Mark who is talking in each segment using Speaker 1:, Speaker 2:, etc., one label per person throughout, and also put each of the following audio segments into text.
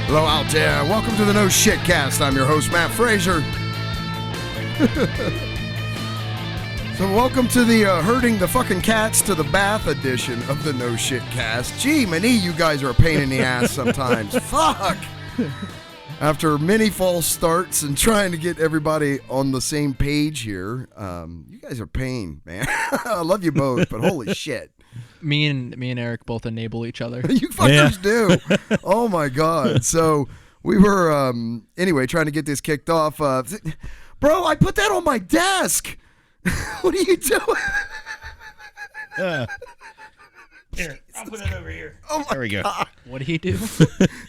Speaker 1: Hello out there. Welcome to the No Shit Cast. I'm your host, Matt Frazier. So welcome to the herding the fucking cats to the bath edition of the No Shit Cast. Gee, many you guys are a pain in the ass sometimes. Fuck. After many false starts and trying to get everybody on the same page here, you guys are pain, man. I love you both, but holy shit.
Speaker 2: Me and Eric both enable each other.
Speaker 1: You fuckers do. Oh my god. So we were anyway trying to get this kicked off. Bro, I put that on my desk. What are you doing?
Speaker 3: Here, I'll put it over here.
Speaker 1: Oh my
Speaker 3: there we go.
Speaker 1: God.
Speaker 2: What did he do?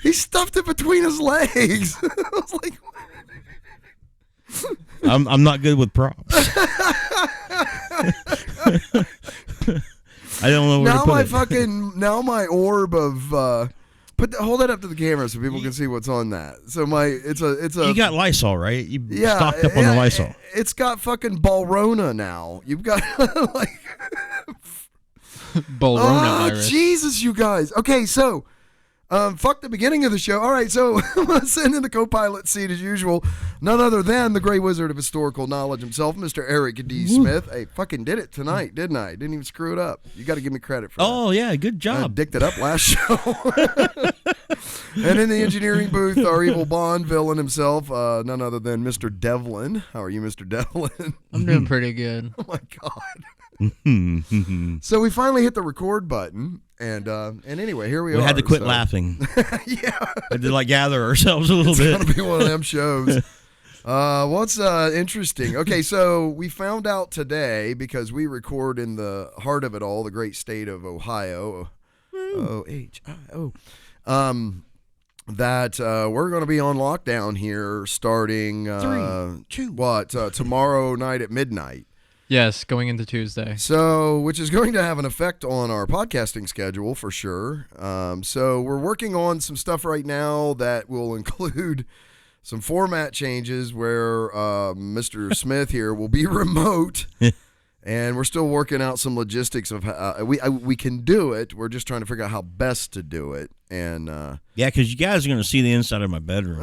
Speaker 1: He stuffed it between his legs. I was like,
Speaker 3: I'm not good with props. I don't know where
Speaker 1: now
Speaker 3: to put
Speaker 1: my
Speaker 3: it.
Speaker 1: now my orb of hold that up to the camera so people can see what's on that. So it's a
Speaker 3: You got Lysol, right? You stocked up on the Lysol.
Speaker 1: It's got fucking Balrona now. You've got like
Speaker 2: Balrona virus.
Speaker 1: Jesus, you guys. Okay, so fuck the beginning of the show. All right, so let's send in the co-pilot seat as usual. None other than the Grey Wizard of Historical Knowledge himself, Mr. Eric D. Smith. Hey, fucking did it tonight, didn't I? Didn't even screw it up. You got to give me credit for that.
Speaker 3: Oh, yeah, good
Speaker 1: I
Speaker 3: job.
Speaker 1: dicked it up last show. And in the engineering booth, our evil Bond villain himself, none other than Mr. Devlin. How are you, Mr. Devlin?
Speaker 2: I'm doing pretty good.
Speaker 1: Oh, my God. So we finally hit the record button, and anyway, here we are.
Speaker 3: We had to quit laughing.
Speaker 1: Yeah.
Speaker 3: Had to gather ourselves a little
Speaker 1: It's
Speaker 3: bit.
Speaker 1: gonna be one of them shows. What's interesting? Okay, so we found out today, because we record in the heart of it all, the great state of Ohio, Ohio, that we're going to be on lockdown here starting
Speaker 3: 3, 2.
Speaker 1: Tomorrow night at midnight.
Speaker 2: Yes, going into Tuesday.
Speaker 1: So, which is going to have an effect on our podcasting schedule for sure. So we're working on some stuff right now that will include some format changes where Mr. Smith here will be remote, and we're still working out some logistics of how we can do it. We're just trying to figure out how best to do it. And
Speaker 3: Yeah, because you guys are going to see the inside of my bedroom.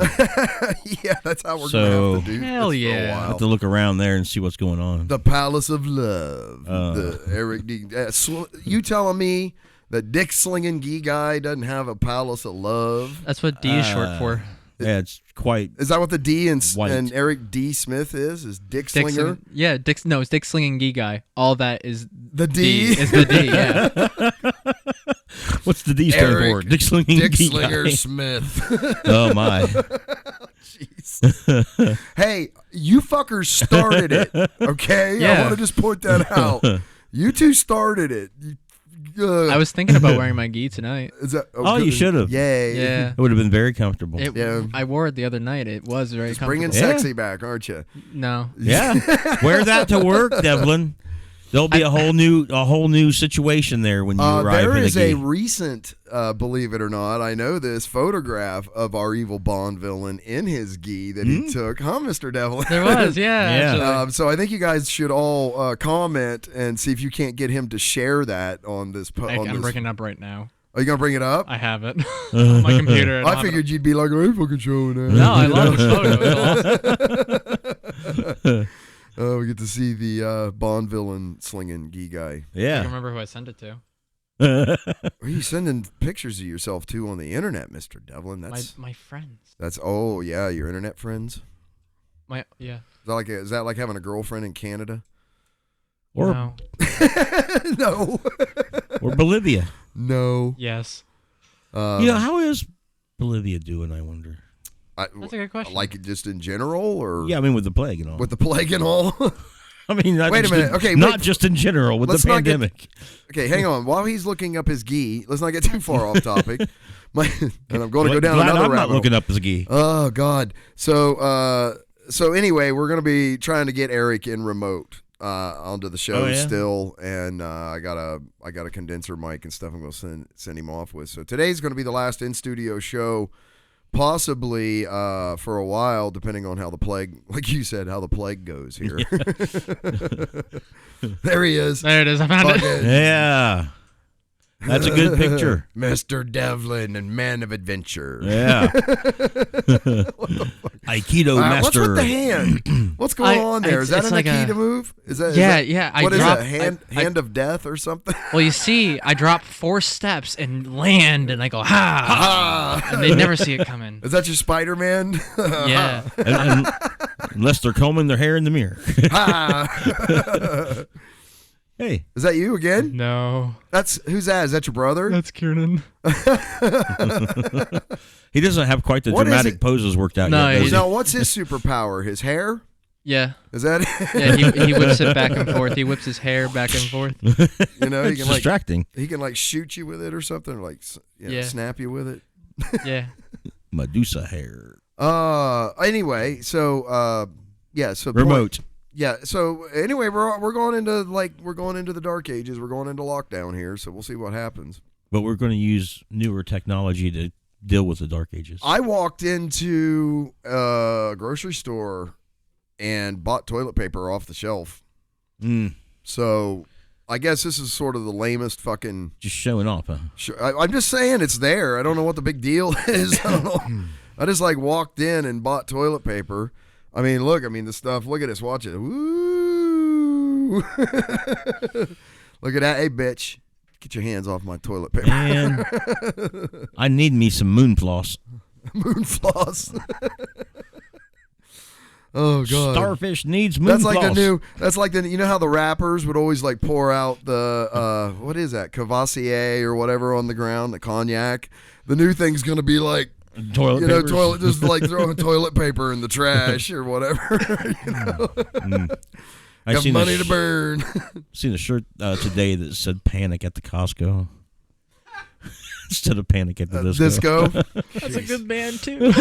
Speaker 1: yeah, that's how we're going to have to do
Speaker 2: hell
Speaker 1: this for a
Speaker 2: yeah.
Speaker 1: while.
Speaker 3: I have to look around there and see what's going on.
Speaker 1: The Palace of Love. The Eric D. You telling me that Dick Slinging Gee Guy doesn't have a Palace of Love?
Speaker 2: That's what D is short for.
Speaker 3: Yeah, it's quite.
Speaker 1: Is that what the D and
Speaker 3: White.
Speaker 1: Eric D. Smith is? Is Dick
Speaker 2: Dick
Speaker 1: Slinger?
Speaker 2: yeah, it's Dick Slinging Gee Guy. All that is
Speaker 1: The D?
Speaker 2: is the D, yeah.
Speaker 3: What's the D stand for? Dick Slinging
Speaker 1: Dick
Speaker 3: Gee
Speaker 1: Slinger
Speaker 3: Guy.
Speaker 1: Smith.
Speaker 3: Oh, my.
Speaker 1: Jeez. Hey, you fuckers started it, okay? I
Speaker 2: Yeah.
Speaker 1: want to just point that out. You two started it.
Speaker 2: I was thinking about wearing my gi tonight.
Speaker 1: Is that,
Speaker 3: Oh, you
Speaker 1: good.
Speaker 3: should have.
Speaker 1: Yay.
Speaker 2: Yeah.
Speaker 3: It would have been very comfortable.
Speaker 2: Yeah. I wore it the other night. It was very
Speaker 1: Just
Speaker 2: comfortable.
Speaker 1: bringing sexy back, aren't you?
Speaker 2: No.
Speaker 3: Yeah, wear that to work, Devlin. There'll be a whole new situation there when you arrive.
Speaker 1: There
Speaker 3: in
Speaker 1: is
Speaker 3: the
Speaker 1: a
Speaker 3: gate.
Speaker 1: recent, believe it or not, I know this photograph of our evil Bond villain in his gi that he took, huh, Mr. Devlin?
Speaker 2: There was, yeah.
Speaker 3: Yeah.
Speaker 2: actually.
Speaker 1: So I think you guys should all comment and see if you can't get him to share that on this.
Speaker 2: I'm bringing it up right now.
Speaker 1: Are you gonna bring it up?
Speaker 2: I have it on my computer.
Speaker 1: I figured you'd be like, I ain't fucking showing that.
Speaker 2: No, I love this
Speaker 1: Oh,
Speaker 2: photo.
Speaker 1: we get to see the Bond villain slinging gi guy.
Speaker 2: I
Speaker 3: Yeah.
Speaker 2: don't remember who I sent it to.
Speaker 1: Are you sending pictures of yourself too on the internet, Mr. Devlin?
Speaker 2: My friends.
Speaker 1: That's oh yeah, your internet friends.
Speaker 2: Yeah.
Speaker 1: Is that like having a girlfriend in Canada?
Speaker 3: Or
Speaker 2: No.
Speaker 1: No.
Speaker 3: or Bolivia.
Speaker 1: No.
Speaker 2: Yes.
Speaker 3: How is Bolivia doing? I wonder.
Speaker 2: That's a good question.
Speaker 1: Like it just in general, or
Speaker 3: Yeah, I mean with the plague and all.
Speaker 1: with the plague and all.
Speaker 3: I mean, not
Speaker 1: Wait a
Speaker 3: just
Speaker 1: minute. Okay,
Speaker 3: not
Speaker 1: wait.
Speaker 3: just in general with
Speaker 1: Let's
Speaker 3: the
Speaker 1: not get-
Speaker 3: pandemic.
Speaker 1: Okay, hang on. While he's looking up his gi, let's not get too far off topic. And I'm going to go down
Speaker 3: Glad
Speaker 1: another
Speaker 3: I'm
Speaker 1: rabbit
Speaker 3: not
Speaker 1: hole.
Speaker 3: looking up as a gi.
Speaker 1: Oh God. So anyway, we're going to be trying to get Eric in remote onto the show
Speaker 3: Oh, yeah?
Speaker 1: still, and I got a condenser mic and stuff I'm going to send him off with. So today's going to be the last in studio show, possibly for a while, depending on how the plague, like you said, how the plague goes here. There he is.
Speaker 2: There it is. I found it.
Speaker 3: Yeah. That's a good picture.
Speaker 1: Mr. Devlin and Man of Adventure.
Speaker 3: Yeah. Aikido master.
Speaker 1: What's with the hand? What's going on there? Is that an
Speaker 2: like
Speaker 1: Aikido move? Is that
Speaker 2: yeah.
Speaker 1: What is it? Hand of death or something?
Speaker 2: Well, you see, I drop 4 steps and land, and I go ha, and they never see it coming.
Speaker 1: Is that your Spider-Man?
Speaker 2: Yeah.
Speaker 3: And unless they're combing their hair in the mirror. Hey,
Speaker 1: is that you again?
Speaker 2: No.
Speaker 1: Who's that? Is that your brother?
Speaker 2: That's Kieran.
Speaker 3: he doesn't have quite the
Speaker 1: What is
Speaker 3: dramatic
Speaker 1: it?
Speaker 3: poses worked out
Speaker 2: No,
Speaker 3: yet. does he?
Speaker 1: Now, what's his superpower? His hair?
Speaker 2: Yeah.
Speaker 1: Is that it?
Speaker 2: Yeah, he whips it back and forth. He whips his hair back and forth.
Speaker 1: You know, he
Speaker 3: It's
Speaker 1: can like
Speaker 3: distracting.
Speaker 1: shoot you with it or something, or like
Speaker 2: Yeah.
Speaker 1: snap you with it.
Speaker 2: Yeah.
Speaker 3: Medusa hair.
Speaker 1: Anyway, so so
Speaker 3: Remote.
Speaker 1: Yeah. So anyway, we're going into the dark ages. We're going into lockdown here. So we'll see what happens.
Speaker 3: But we're going to use newer technology to deal with the dark ages.
Speaker 1: I walked into a grocery store and bought toilet paper off the shelf. So I guess this is sort of the lamest fucking.
Speaker 3: Just showing off, huh?
Speaker 1: I'm just saying it's there. I don't know what the big deal is. I don't know. I just walked in and bought toilet paper. I mean, the stuff. Look at this. Watch it. Woo! Look at that. Hey, bitch. Get your hands off my toilet paper.
Speaker 3: Man, I need me some moon floss.
Speaker 1: Moon floss. Oh, God.
Speaker 3: Starfish needs moon floss.
Speaker 1: That's like the, you know how the rappers would always pour out the, what is that? Cavassier or whatever on the ground, the cognac. The new thing's going to be like,
Speaker 3: toilet papers.
Speaker 1: just throwing toilet paper in the trash or whatever.
Speaker 3: I
Speaker 1: Got money to burn.
Speaker 3: Seen a shirt today that said "Panic at the Costco" instead of "Panic at the Disco."
Speaker 2: That's a good band too.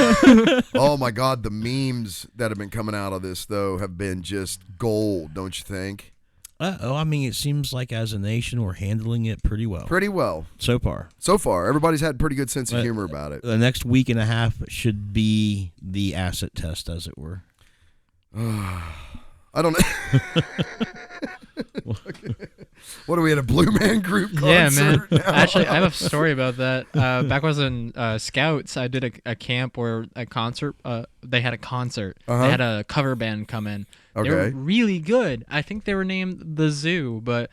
Speaker 1: Oh my God, the memes that have been coming out of this though have been just gold, don't you think?
Speaker 3: I mean, it seems like as a nation we're handling it pretty well.
Speaker 1: Pretty well
Speaker 3: so far.
Speaker 1: So far, everybody's had a pretty good sense of humor about it.
Speaker 3: The next week and a half should be the acid test, as it were.
Speaker 1: I don't know. What are we at a Blue Man Group concert?
Speaker 2: Yeah, man.
Speaker 1: now?
Speaker 2: Actually, I have a story about that. Back when I was in Scouts, I did a camp where a concert. They had a concert. They had a cover band come in.
Speaker 1: Okay.
Speaker 2: They were really good. I think they were named The Zoo, but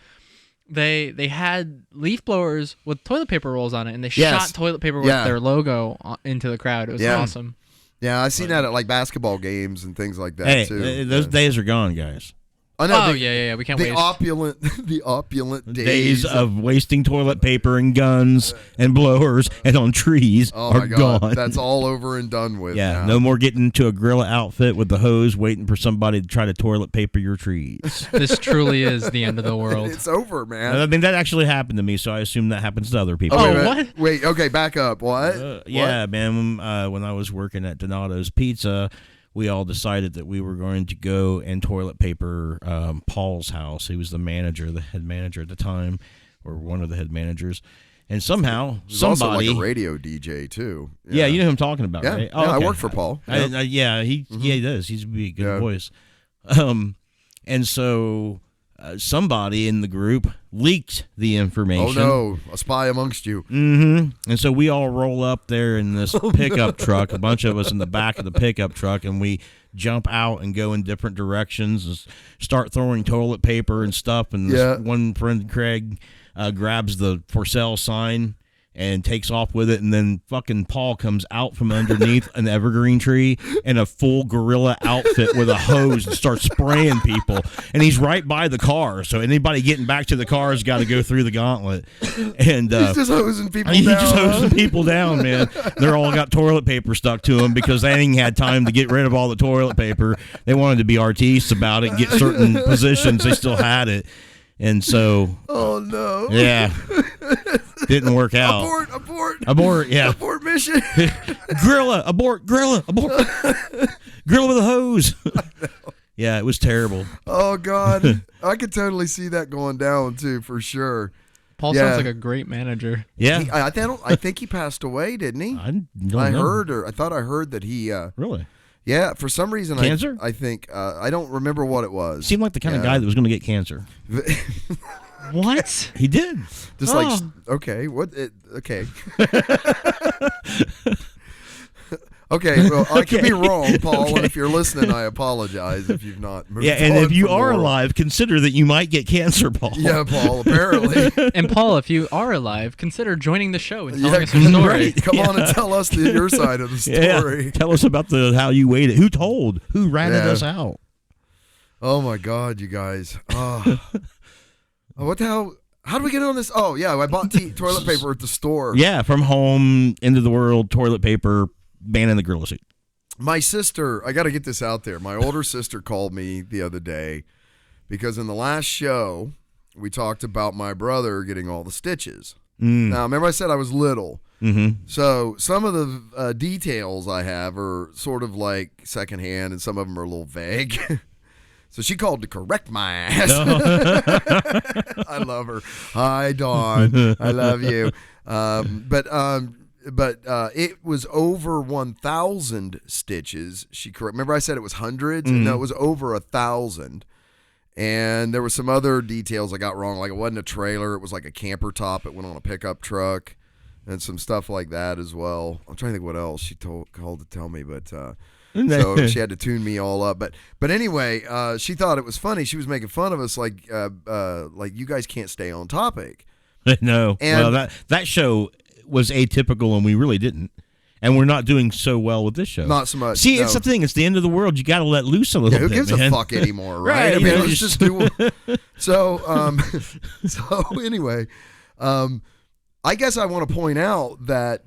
Speaker 2: they had leaf blowers with toilet paper rolls on it, and they shot toilet paper with their logo into the crowd. It was awesome.
Speaker 1: Yeah, I've seen that at basketball games and things like that too.
Speaker 3: Those days are gone, guys.
Speaker 1: I know,
Speaker 2: yeah. We can't
Speaker 1: the
Speaker 2: waste.
Speaker 1: the opulent
Speaker 3: days of wasting toilet paper and guns and blowers and on trees
Speaker 1: oh
Speaker 3: are
Speaker 1: my God,
Speaker 3: gone.
Speaker 1: that's all over and done with.
Speaker 3: Yeah,
Speaker 1: now.
Speaker 3: no more getting into a gorilla outfit with the hose waiting for somebody to try to toilet paper your trees.
Speaker 2: This truly is the end of the world.
Speaker 1: It's over, man.
Speaker 3: I mean, that actually happened to me, so I assume that happens to other people.
Speaker 2: What?
Speaker 1: Wait, okay, back up. What?
Speaker 3: Yeah, man. When I was working at Donato's Pizza, we all decided that we were going to go and toilet paper Paul's house. He was the head manager at the time, or one of the head managers. And somehow,
Speaker 1: He's
Speaker 3: somebody...
Speaker 1: also like a radio DJ, too.
Speaker 3: Yeah, you know who I'm talking about,
Speaker 1: yeah.
Speaker 3: right?
Speaker 1: Yeah, I work for Paul.
Speaker 3: Yeah, he does. He's a good voice. And so... somebody in the group leaked the information.
Speaker 1: Oh, no. A spy amongst you.
Speaker 3: Mm-hmm. And so we all roll up there in this pickup truck, a bunch of us in the back of the pickup truck, and we jump out and go in different directions and start throwing toilet paper and stuff. And this one friend, Craig, grabs the for sale sign and takes off with it, and then fucking Paul comes out from underneath an evergreen tree in a full gorilla outfit with a hose and starts spraying people. And he's right by the car, so anybody getting back to the car has got to go through the gauntlet. And
Speaker 1: he's just hosing people down.
Speaker 3: He's just hosing people down, man. They're all got toilet paper stuck to them because they ain't had time to get rid of all the toilet paper. They wanted to be artistes about it and get certain positions. They still had it. And so...
Speaker 1: Oh, no.
Speaker 3: Yeah. Didn't work out. Abort, yeah.
Speaker 1: Abort mission.
Speaker 3: Gorilla, abort. Gorilla with a hose. Yeah, it was terrible.
Speaker 1: Oh God, I could totally see that going down too, for sure.
Speaker 2: Paul sounds like a great manager.
Speaker 3: Yeah,
Speaker 1: I think he passed away, didn't he?
Speaker 3: I
Speaker 1: thought I heard that he.
Speaker 3: Really?
Speaker 1: Yeah, for some reason,
Speaker 3: cancer.
Speaker 1: I think I don't remember what it was.
Speaker 3: Seemed like the kind of guy that was going to get cancer.
Speaker 2: What?
Speaker 3: He did.
Speaker 1: Just like okay, okay. Okay, well, I could be wrong, Paul, and if you're listening, I apologize if you've not moved on.
Speaker 3: And if you are alive, consider that you might get cancer, Paul.
Speaker 1: Yeah, Paul, apparently.
Speaker 2: And Paul, if you are alive, consider joining the show and telling us your story.
Speaker 1: Right. Come on and tell us your side of the story.
Speaker 3: Yeah. Tell us about how you waited. Who told? Who ratted us out?
Speaker 1: Oh, my God, you guys. What the hell? How do we get on this? Oh, yeah, I bought toilet paper at the store.
Speaker 3: Yeah, from home, into the world, toilet paper, man in the gorilla suit.
Speaker 1: My sister, I got to get this out there. My older sister called me the other day because in the last show, we talked about my brother getting all the stitches. Now, remember I said I was little.
Speaker 3: Mm-hmm.
Speaker 1: So some of the details I have are sort of like secondhand and some of them are a little vague. So she called to correct my ass. I love her. Hi, Dawn. I love you. But it was over 1,000 stitches. Remember I said it was hundreds? No, it was over 1,000. And there were some other details I got wrong. Like it wasn't a trailer. It was like a camper top. It went on a pickup truck and some stuff like that as well. I'm trying to think what else she called to tell me, but so she had to tune me all up. But anyway, she thought it was funny. She was making fun of us like you guys can't stay on topic.
Speaker 3: No.
Speaker 1: And,
Speaker 3: well, that show was atypical, and we really didn't. And we're not doing so well with this show.
Speaker 1: Not so much.
Speaker 3: See, it's the thing. It's the end of the world. You got to let loose a little bit.
Speaker 1: Who gives a fuck anymore, right? I mean, let's just do. So anyway, I guess I want to point out that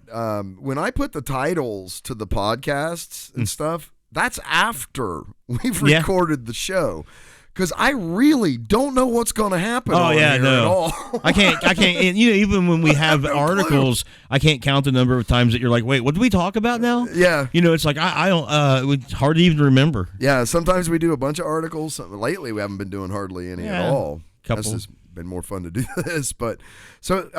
Speaker 1: when I put the titles to the podcasts and stuff, that's after we've recorded the show. Because I really don't know what's going to happen at all.
Speaker 3: I can't. And, even when we have articles, I can't count the number of times that you're like, wait, what did we talk about now?
Speaker 1: Yeah.
Speaker 3: It's like, I don't, it's hard to even remember.
Speaker 1: Yeah, sometimes we do a bunch of articles. Lately, we haven't been doing hardly any at all.
Speaker 3: Couple.
Speaker 1: This has been more fun to do this. But so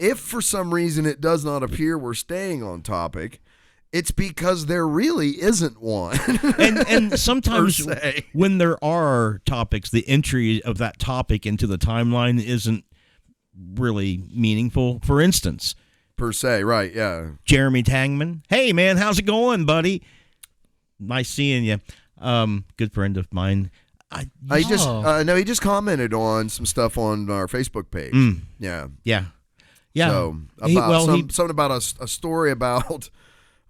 Speaker 1: if for some reason it does not appear we're staying on topic, it's because there really isn't one.
Speaker 3: and sometimes when there are topics, the entry of that topic into the timeline isn't really meaningful. For instance.
Speaker 1: Per se, right, yeah.
Speaker 3: Jeremy Tangman. Hey, man, how's it going, buddy? Nice seeing you. Good friend of mine.
Speaker 1: He just commented on some stuff on our Facebook page. Yeah. So, something about a story about...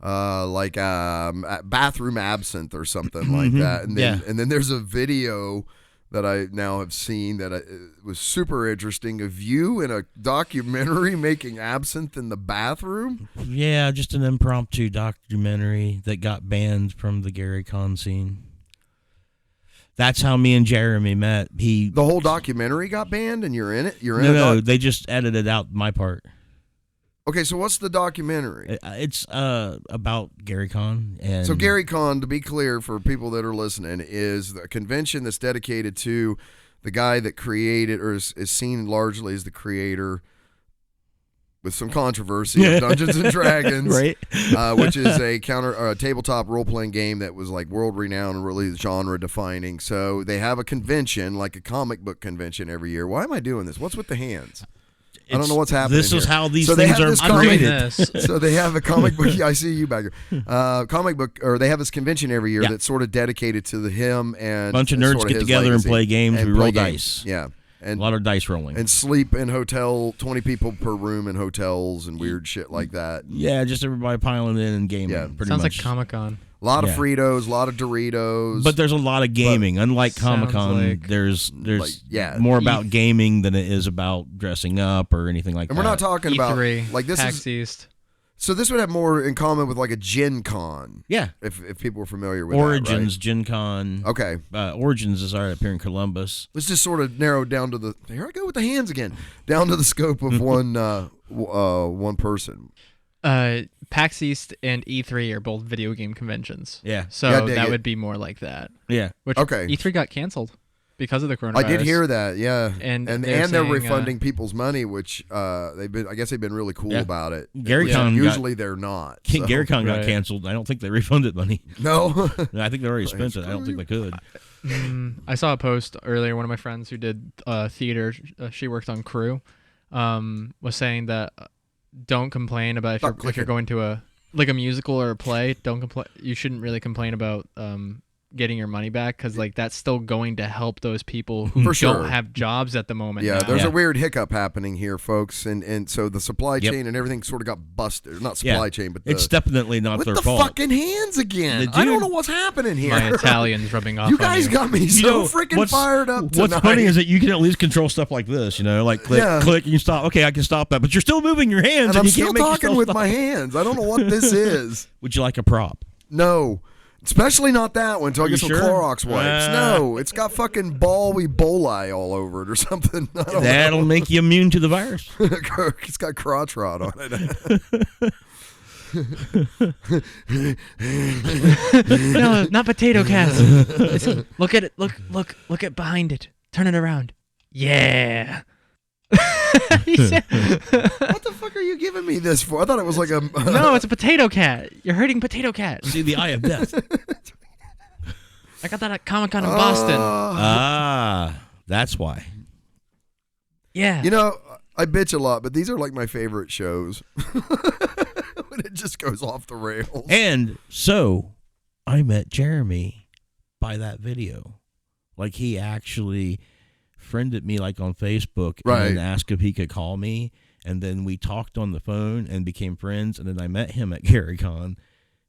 Speaker 1: bathroom absinthe or something like that, and then there's a video that I now have seen that was super interesting of you in a documentary making absinthe in the bathroom.
Speaker 3: Yeah, just an impromptu documentary that got banned from the Gary Con scene. That's how me and Jeremy met. The
Speaker 1: whole documentary got banned, and you're in it.
Speaker 3: No, they just edited out my part.
Speaker 1: Okay, so what's the documentary?
Speaker 3: It's about Gary Con.
Speaker 1: So Gary Con, to be clear for people that are listening, is a convention that's dedicated to the guy that created, or is seen largely as the creator, with some controversy, of Dungeons and Dragons,
Speaker 3: right?
Speaker 1: Which is a tabletop role-playing game that was like world-renowned and really genre-defining. So they have a convention, like a comic book convention every year. Why am I doing this? What's with the hands? I don't know what's happening.
Speaker 3: This is
Speaker 1: here.
Speaker 3: how these things are created.
Speaker 1: So they have a comic book. I see you back here. Comic book, or they have this convention every year that's sort of dedicated to him and
Speaker 3: a bunch of nerds get together and play games. We roll dice.
Speaker 1: Yeah. And
Speaker 3: a lot of dice rolling.
Speaker 1: And sleep in 20 people per room in hotels and weird shit like that.
Speaker 3: Yeah, just everybody piling in and gaming. Yeah, pretty
Speaker 2: Sounds
Speaker 3: much.
Speaker 2: like Comic-Con.
Speaker 1: A lot of Fritos, a lot of Doritos.
Speaker 3: But there's a lot of gaming. Unlike Comic-Con, there's more about gaming than it is about dressing up or anything like that.
Speaker 1: And we're not talking
Speaker 2: E3,
Speaker 1: about like this
Speaker 2: PAX East.
Speaker 1: So this would have more in common with like a Gen Con.
Speaker 3: Yeah.
Speaker 1: If people were familiar with
Speaker 3: Origins,
Speaker 1: that, right?
Speaker 3: Gen Con.
Speaker 1: Okay.
Speaker 3: Origins is right up here in Columbus.
Speaker 1: Let's just sort of narrow down to here I go with the hands again. Down to the scope of one person.
Speaker 2: PAX East and E3 are both video game conventions.
Speaker 3: Yeah.
Speaker 2: So that would be more like that.
Speaker 3: Yeah.
Speaker 2: Which E3 got canceled because of the coronavirus.
Speaker 1: I did hear that, yeah.
Speaker 2: And
Speaker 1: they're
Speaker 2: saying,
Speaker 1: refunding people's money, which I guess they've been really cool about it.
Speaker 3: GaryCon
Speaker 1: usually they're not. So.
Speaker 3: GaryCon got canceled. I don't think they refunded money.
Speaker 1: No.
Speaker 3: I think they already spent it. I don't think they could.
Speaker 2: I saw a post earlier. One of my friends who did theater, she worked on crew, was saying that don't complain about if you're going to a musical or a play. Don't complain. You shouldn't really complain about getting your money back because that's still going to help those people who don't have jobs at the moment.
Speaker 1: Yeah,
Speaker 2: now.
Speaker 1: there's a weird hiccup happening here, folks, and so the supply chain and everything sort of got busted. Not supply chain, but
Speaker 3: it's definitely not their fault.
Speaker 1: With the fucking hands again. I don't know what's happening here.
Speaker 2: My Italian's rubbing off.
Speaker 1: You guys got me so freaking fired up tonight.
Speaker 3: What's funny is that you can at least control stuff like this, like click, and you stop. Okay, I can stop that, but you're still moving your hands,
Speaker 1: and I'm
Speaker 3: you
Speaker 1: still
Speaker 3: can't make
Speaker 1: talking with my hands. I don't know what this is.
Speaker 3: Would you like a prop?
Speaker 1: No. Especially not that one until I get some Clorox wipes. No, it's got fucking boli all over it or something.
Speaker 3: That'll make you immune to the virus.
Speaker 1: It's got crotch rot on
Speaker 2: it. No, not potato cats. Look at it. Look at behind it. Turn it around. Yeah.
Speaker 1: What the fuck are you giving me this for? I thought it was like a...
Speaker 2: No, it's a potato cat. You're hurting potato cat.
Speaker 3: See the eye of death.
Speaker 2: I got that at Comic-Con in Boston.
Speaker 3: That's why.
Speaker 2: Yeah.
Speaker 1: I bitch a lot, but these are like my favorite shows. When it just goes off the rails.
Speaker 3: And so I met Jeremy by that video. He actually friended me on Facebook and asked if he could call me, and then we talked on the phone and became friends, and then I met him at GaryCon,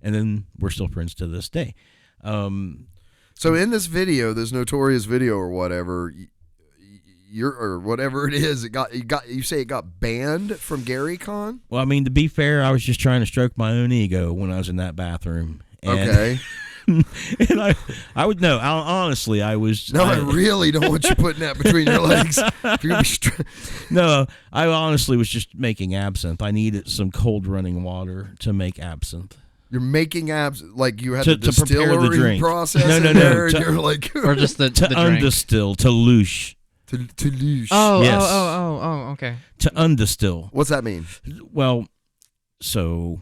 Speaker 3: and then we're still friends to this day.
Speaker 1: So in this video, this notorious video or whatever, or whatever it is, you say it got banned from GaryCon?
Speaker 3: Well, I mean, to be fair, I was just trying to stroke my own ego when I was in that bathroom. And
Speaker 1: okay.
Speaker 3: And I would know. Honestly, I was.
Speaker 1: No, I really don't want you putting that between your legs.
Speaker 3: No, I honestly was just making absinthe. I needed some cold running water to make absinthe.
Speaker 1: You're making absinthe, you had the
Speaker 3: prepare the drink
Speaker 1: process.
Speaker 3: No.
Speaker 1: You're
Speaker 2: or just the
Speaker 3: undistill, to louche.
Speaker 1: To louche.
Speaker 2: Oh,
Speaker 3: yes.
Speaker 2: oh, okay.
Speaker 3: To undistill.
Speaker 1: What's that mean?
Speaker 3: Well, so.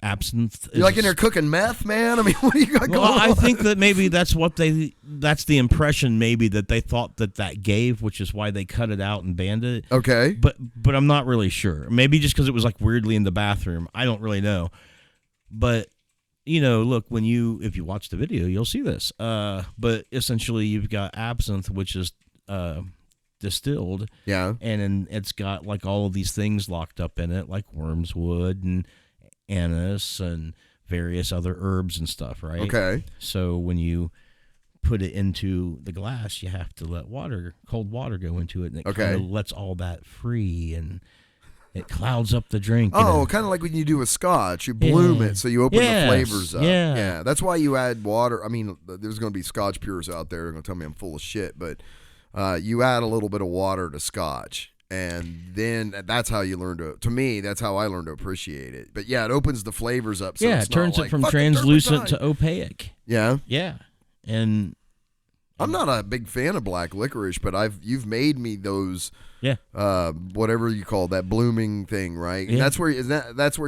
Speaker 3: Absinthe.
Speaker 1: You're in there cooking meth, man? I mean, what do you got going on?
Speaker 3: I think that maybe that's the impression maybe that they thought that gave, which is why they cut it out and banned it.
Speaker 1: Okay.
Speaker 3: But I'm not really sure. Maybe just because it was weirdly in the bathroom. I don't really know. But, look, if you watch the video, you'll see this. But essentially you've got absinthe, which is distilled.
Speaker 1: Yeah.
Speaker 3: And then it's got all of these things locked up in it, like wormswood and anise and various other herbs and stuff, right?
Speaker 1: Okay.
Speaker 3: So when you put it into the glass, you have to let cold water go into it, and it kind of lets all that free, and it clouds up the drink.
Speaker 1: Oh, kind of like when you do a scotch. You bloom it, so you open the flavors up. Yeah. That's why you add water. I mean, there's going to be scotch purists out there who are going to tell me I'm full of shit, but you add a little bit of water to scotch. And then that's how you learn to me, that's how I learned to appreciate it. But yeah, it opens the flavors up. So it's
Speaker 3: it turns it from translucent to opaque.
Speaker 1: Yeah.
Speaker 3: Yeah. And
Speaker 1: I'm not a big fan of black licorice, but you've made me those whatever you call that blooming thing, right? And that's where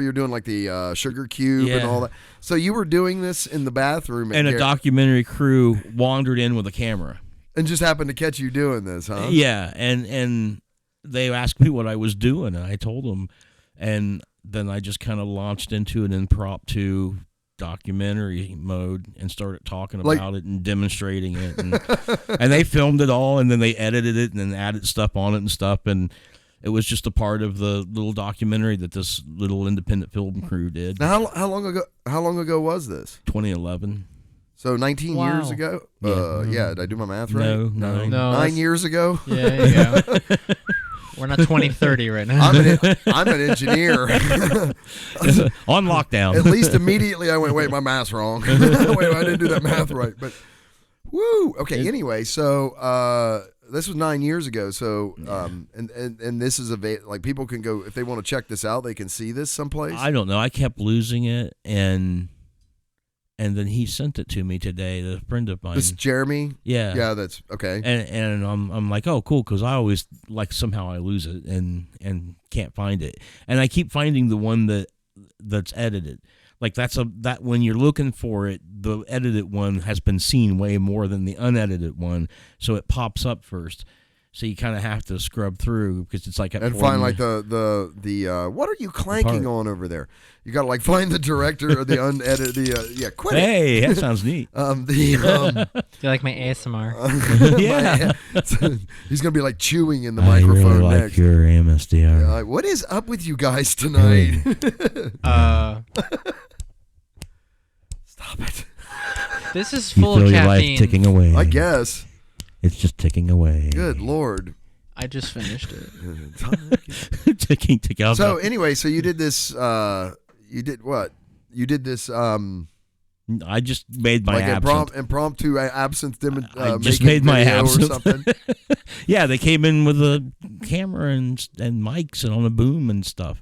Speaker 1: you're doing the sugar cube and all that. So you were doing this in the bathroom
Speaker 3: and a documentary crew wandered in with a camera.
Speaker 1: And just happened to catch you doing this, huh?
Speaker 3: Yeah, and they asked me what I was doing, and I told them, and then I just kind of launched into an impromptu documentary mode and started talking about it and demonstrating it, and they filmed it all, and then they edited it and then added stuff on it and stuff, and it was just a part of the little documentary that this little independent film crew did.
Speaker 1: Now, how long ago was this?
Speaker 3: 2011.
Speaker 1: So 19 years ago? Yeah. Did I do my math right?
Speaker 3: No.
Speaker 1: 9 years ago?
Speaker 2: Yeah, there you go. We're not 2030 right now.
Speaker 1: I'm an engineer.
Speaker 3: On lockdown.
Speaker 1: At least immediately I went, wait, my math's wrong. Wait, I didn't do that math right. But, woo. Okay, anyway, so this was 9 years ago. So, and this is like people can go if they want to check this out. They can see this someplace.
Speaker 3: I don't know. I kept losing it, and then he sent it to me today. A friend of mine.
Speaker 1: This Jeremy.
Speaker 3: Yeah.
Speaker 1: Yeah, that's okay.
Speaker 3: And I'm like, oh, cool, because I always like somehow I lose it and can't find it, and I keep finding the one that's edited. Like that when you're looking for it, the edited one has been seen way more than the unedited one, so it pops up first. So you kind of have to scrub through because it's like
Speaker 1: and find like the what are you clanking on over there? You got to like find the director or the unedited quit it.
Speaker 3: Hey, that sounds neat.
Speaker 2: Do you like my ASMR?
Speaker 3: Yeah.
Speaker 1: He's gonna be like chewing in the microphone
Speaker 3: really
Speaker 1: next.
Speaker 3: Like your MSDR.
Speaker 1: What is up with you guys tonight? Stop it.
Speaker 2: This is
Speaker 3: You
Speaker 2: full
Speaker 3: feel
Speaker 2: of
Speaker 3: your life
Speaker 2: caffeine.
Speaker 3: ticking away.
Speaker 1: I guess.
Speaker 3: It's just ticking away.
Speaker 1: Good Lord.
Speaker 2: I just finished it.
Speaker 3: ticking out.
Speaker 1: So anyway, so you did this. You did what? You did this.
Speaker 3: I just made my
Speaker 1: like
Speaker 3: absinthe.
Speaker 1: impromptu absinthe.
Speaker 3: I just made my absinthe.
Speaker 1: Or something.
Speaker 3: Yeah, they came in with a camera and mics and on a boom and stuff.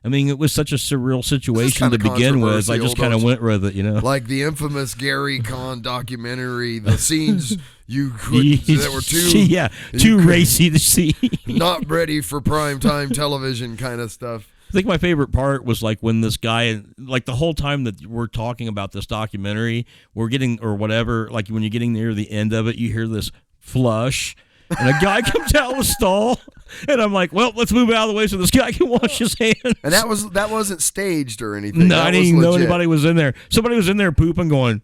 Speaker 3: I mean, it was such a surreal situation to begin with. I just kind of went with it,
Speaker 1: Like the infamous Gary Conn documentary, the scenes that were
Speaker 3: too racy to see,
Speaker 1: not ready for primetime television kind of stuff.
Speaker 3: I think my favorite part was like when this guy, like the whole time that we're talking about this documentary, we're getting, or whatever, like when you're getting near the end of it, you hear this flush. And a guy comes out of the stall, and I'm like, "Well, let's move out of the way so this guy can wash his hands."
Speaker 1: And that wasn't staged or anything.
Speaker 3: No,
Speaker 1: that
Speaker 3: I didn't even know anybody was in there. Somebody was in there pooping, going,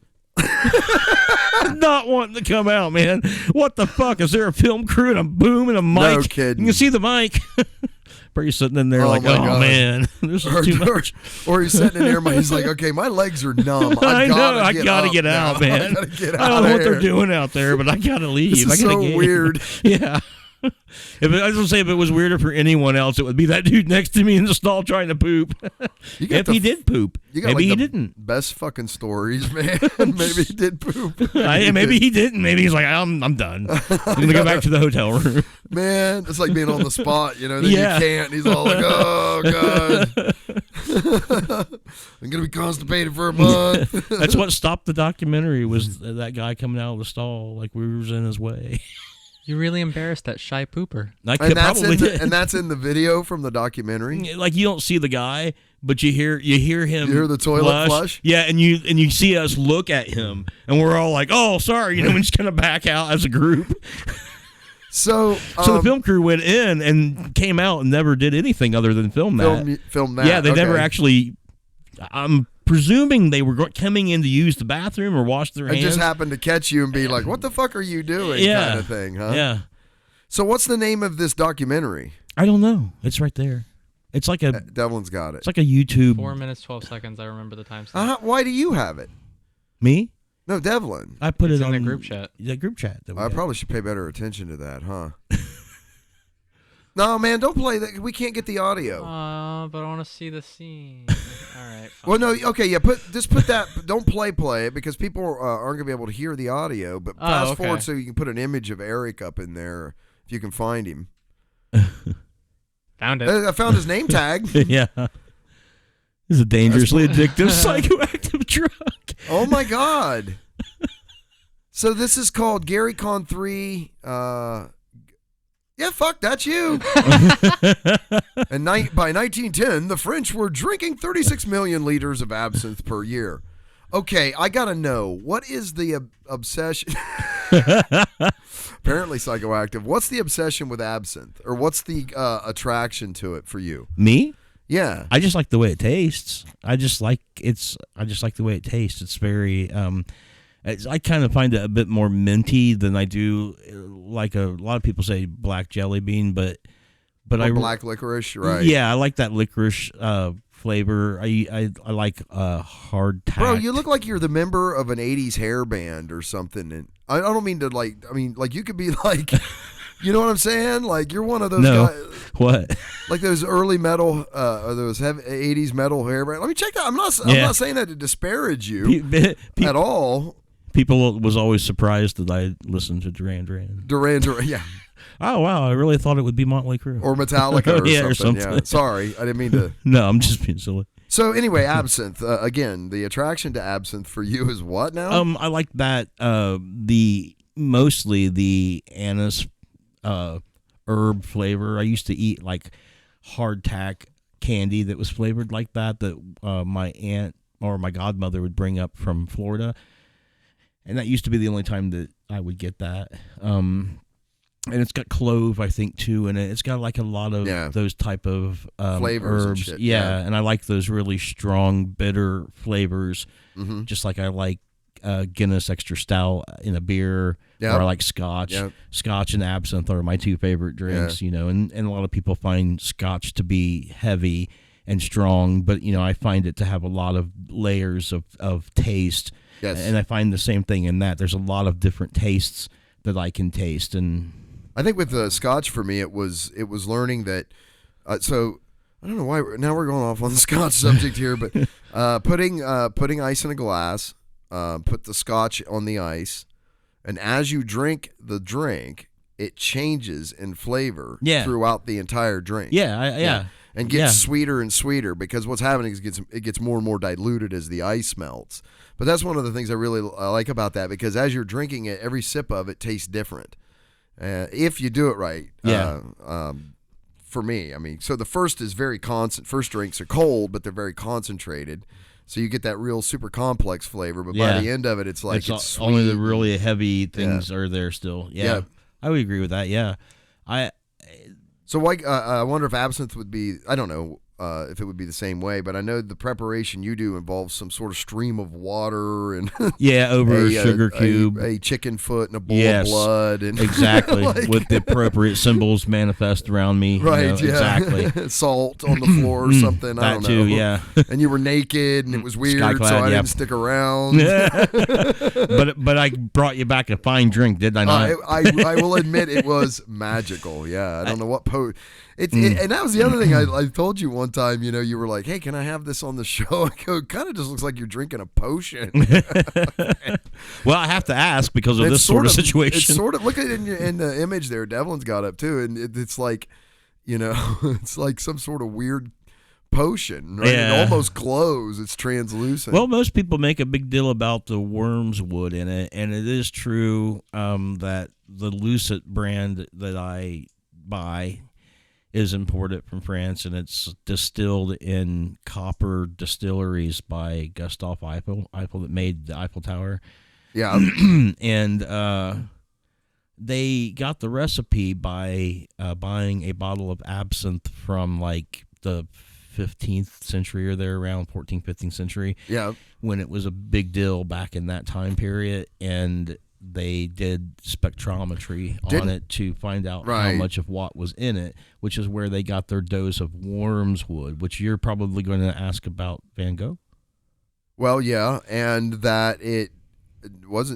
Speaker 3: not wanting to come out, man. What the fuck? Is there a film crew and a boom and a mic?
Speaker 1: No kidding.
Speaker 3: You can see the mic. You're sitting in there
Speaker 1: Oh
Speaker 3: like,
Speaker 1: my
Speaker 3: oh
Speaker 1: God.
Speaker 3: man, this is too much.
Speaker 1: Or he's sitting in there, he's like, okay, my legs are numb.
Speaker 3: I gotta get out, man.
Speaker 1: I gotta get out
Speaker 3: I don't know what
Speaker 1: here.
Speaker 3: they're doing out there, but I gotta leave.
Speaker 1: This is
Speaker 3: I gotta
Speaker 1: so
Speaker 3: get
Speaker 1: weird.
Speaker 3: Yeah. I was gonna say if it was weirder for anyone else, it would be that dude next to me in the stall trying to poop. If he did poop, maybe he didn't.
Speaker 1: Best fucking stories, man. Maybe he did poop.
Speaker 3: Maybe he didn't. Maybe he's like, I'm done. I'm gonna go back to the hotel room.
Speaker 1: Man, it's like being on the spot, then you can't. He's all like, oh, God. I'm going to be constipated for a month.
Speaker 3: That's what stopped the documentary was that guy coming out of the stall like we was in his way.
Speaker 2: You really embarrassed that shy pooper.
Speaker 1: And that's in the video from the documentary?
Speaker 3: Like you don't see the guy, but you hear him. You
Speaker 1: hear the toilet flush?
Speaker 3: Yeah, and you see us look at him, and we're all like, "Oh, sorry," we're just gonna back out as a group.
Speaker 1: So
Speaker 3: the film crew went in and came out and never did anything other than film that.
Speaker 1: Film that.
Speaker 3: Yeah, they never actually. I'm presuming they were coming in to use the bathroom or wash their hands.
Speaker 1: It just happened to catch you and be like, "What the fuck are you doing?" kind of thing, huh?
Speaker 3: Yeah.
Speaker 1: So what's the name of this documentary?
Speaker 3: I don't know. It's right there. It's like a.
Speaker 1: Devlin's got it.
Speaker 3: It's like a YouTube.
Speaker 2: 4 minutes 12 seconds. I remember the timestamp.
Speaker 1: Why do you have it?
Speaker 3: Me?
Speaker 1: No, Devlin.
Speaker 3: I put
Speaker 2: It's
Speaker 3: it
Speaker 2: in
Speaker 3: on
Speaker 2: the group chat.
Speaker 3: The group chat.
Speaker 1: I probably should pay better attention to that, huh? No, man, don't play that. We can't get the audio.
Speaker 2: But I want to see the scene. All right. Fine.
Speaker 1: Well, no, okay, yeah. Put that. Don't play it because people aren't gonna be able to hear the audio. But fast forward so you can put an image of Eric up in there if you can find him.
Speaker 2: Found it.
Speaker 1: I found his name tag.
Speaker 3: Yeah. This is a dangerously addictive psychoactive drug.
Speaker 1: Oh my God. So this is called Gary Conn 3. Yeah, fuck, that's you. And by 1910, the French were drinking 36 million liters of absinthe per year. Okay, I gotta know, what is the obsession? Apparently psychoactive. What's the obsession with absinthe, or what's the attraction to it for you?
Speaker 3: Me?
Speaker 1: Yeah,
Speaker 3: I just like the way it tastes. I just like the way it tastes. It's very. I kind of find it a bit more minty than I do, like a lot of people say black jelly bean, but
Speaker 1: black licorice, right?
Speaker 3: Yeah, I like that licorice flavor. I like hard tack.
Speaker 1: Bro, you look like you're the member of an 80s hair band or something. And I don't mean to like you could be like, you know what I'm saying? Like you're one of those guys.
Speaker 3: What?
Speaker 1: Like those early metal, or those 80s metal hair band. Let me check that. I'm not saying that to disparage you at all.
Speaker 3: People was always surprised that I listened to Duran Duran.
Speaker 1: Duran Duran, yeah.
Speaker 3: Oh wow, I really thought it would be Motley Crue
Speaker 1: or Metallica
Speaker 3: yeah,
Speaker 1: or something. Yeah. Sorry, I didn't mean to.
Speaker 3: No, I'm just being silly.
Speaker 1: So anyway, absinthe. Again, the attraction to absinthe for you is what now?
Speaker 3: I like that. Mostly the anise herb flavor. I used to eat like hardtack candy that was flavored like that. That my aunt or my godmother would bring up from Florida, and that used to be the only time that I would get that. And it's got clove, I think, too, and it's got like a lot of those type of
Speaker 1: flavors
Speaker 3: herbs.
Speaker 1: And shit.
Speaker 3: Yeah, and I like those really strong, bitter flavors, just like I like Guinness Extra Stout in a beer, or I like Scotch. Scotch and absinthe are my two favorite drinks, you know, and a lot of people find Scotch to be heavy and strong, but, you know, I find it to have a lot of layers of taste, and I find the same thing in that. There's a lot of different tastes that I can taste, and
Speaker 1: I think with the Scotch for me, it was learning that. So I don't know why now we're going off on the Scotch subject here, but putting ice in a glass, put the Scotch on the ice, and as you drink the drink, it changes in flavor throughout the entire drink. And gets sweeter and sweeter, because what's happening is it gets more and more diluted as the ice melts. But that's one of the things I really like about that, because as you're drinking it, every sip of it tastes different. If you do it right. For me, I mean, so the first is very constant. First drinks are cold, but they're very concentrated. So you get that real super complex flavor, but by the end of it, it's like it's sweet.
Speaker 3: Only the really heavy things are there still. Yeah, I would agree with that. Yeah,
Speaker 1: So why? I wonder if absinthe would be. I don't know if it would be the same way, but I know the preparation you do involves some sort of stream of water and
Speaker 3: over a sugar cube,
Speaker 1: a chicken foot, and a bowl of blood, and
Speaker 3: exactly with the appropriate symbols manifest around me.
Speaker 1: Right?
Speaker 3: Exactly.
Speaker 1: Salt on the floor or something. I don't know.
Speaker 3: Too, yeah.
Speaker 1: And you were naked, and it was weird, so I didn't stick around.
Speaker 3: But I brought you back a fine drink, did I not?
Speaker 1: I will admit it was magical. Yeah, I don't know what and that was the other thing I told you one time. You know, you were like, "Hey, can I have this on the show?" I go, "Kind of just looks like you're drinking a potion."
Speaker 3: Well, I have to ask because of this sort of situation.
Speaker 1: It's sort of, look at it in the image there. Devlin's got up too, and it's like, you know, it's like some sort of weird potion, right? It almost glows. It's translucent.
Speaker 3: Well, most people make a big deal about the worm's wood in it, and it is true that the Lucet brand that I buy is imported from France, and it's distilled in copper distilleries by Gustave Eiffel that made the Eiffel Tower.
Speaker 1: Yeah.
Speaker 3: And they got the recipe by buying a bottle of absinthe from like the 15th century or there around 14th, 15th century.
Speaker 1: Yeah.
Speaker 3: When it was a big deal back in that time period, and they did spectrometry on it to find out how much of what was in it, which is where they got their dose of worm's wood, which you're probably going to ask about Van Gogh.
Speaker 1: Well, yeah, and that it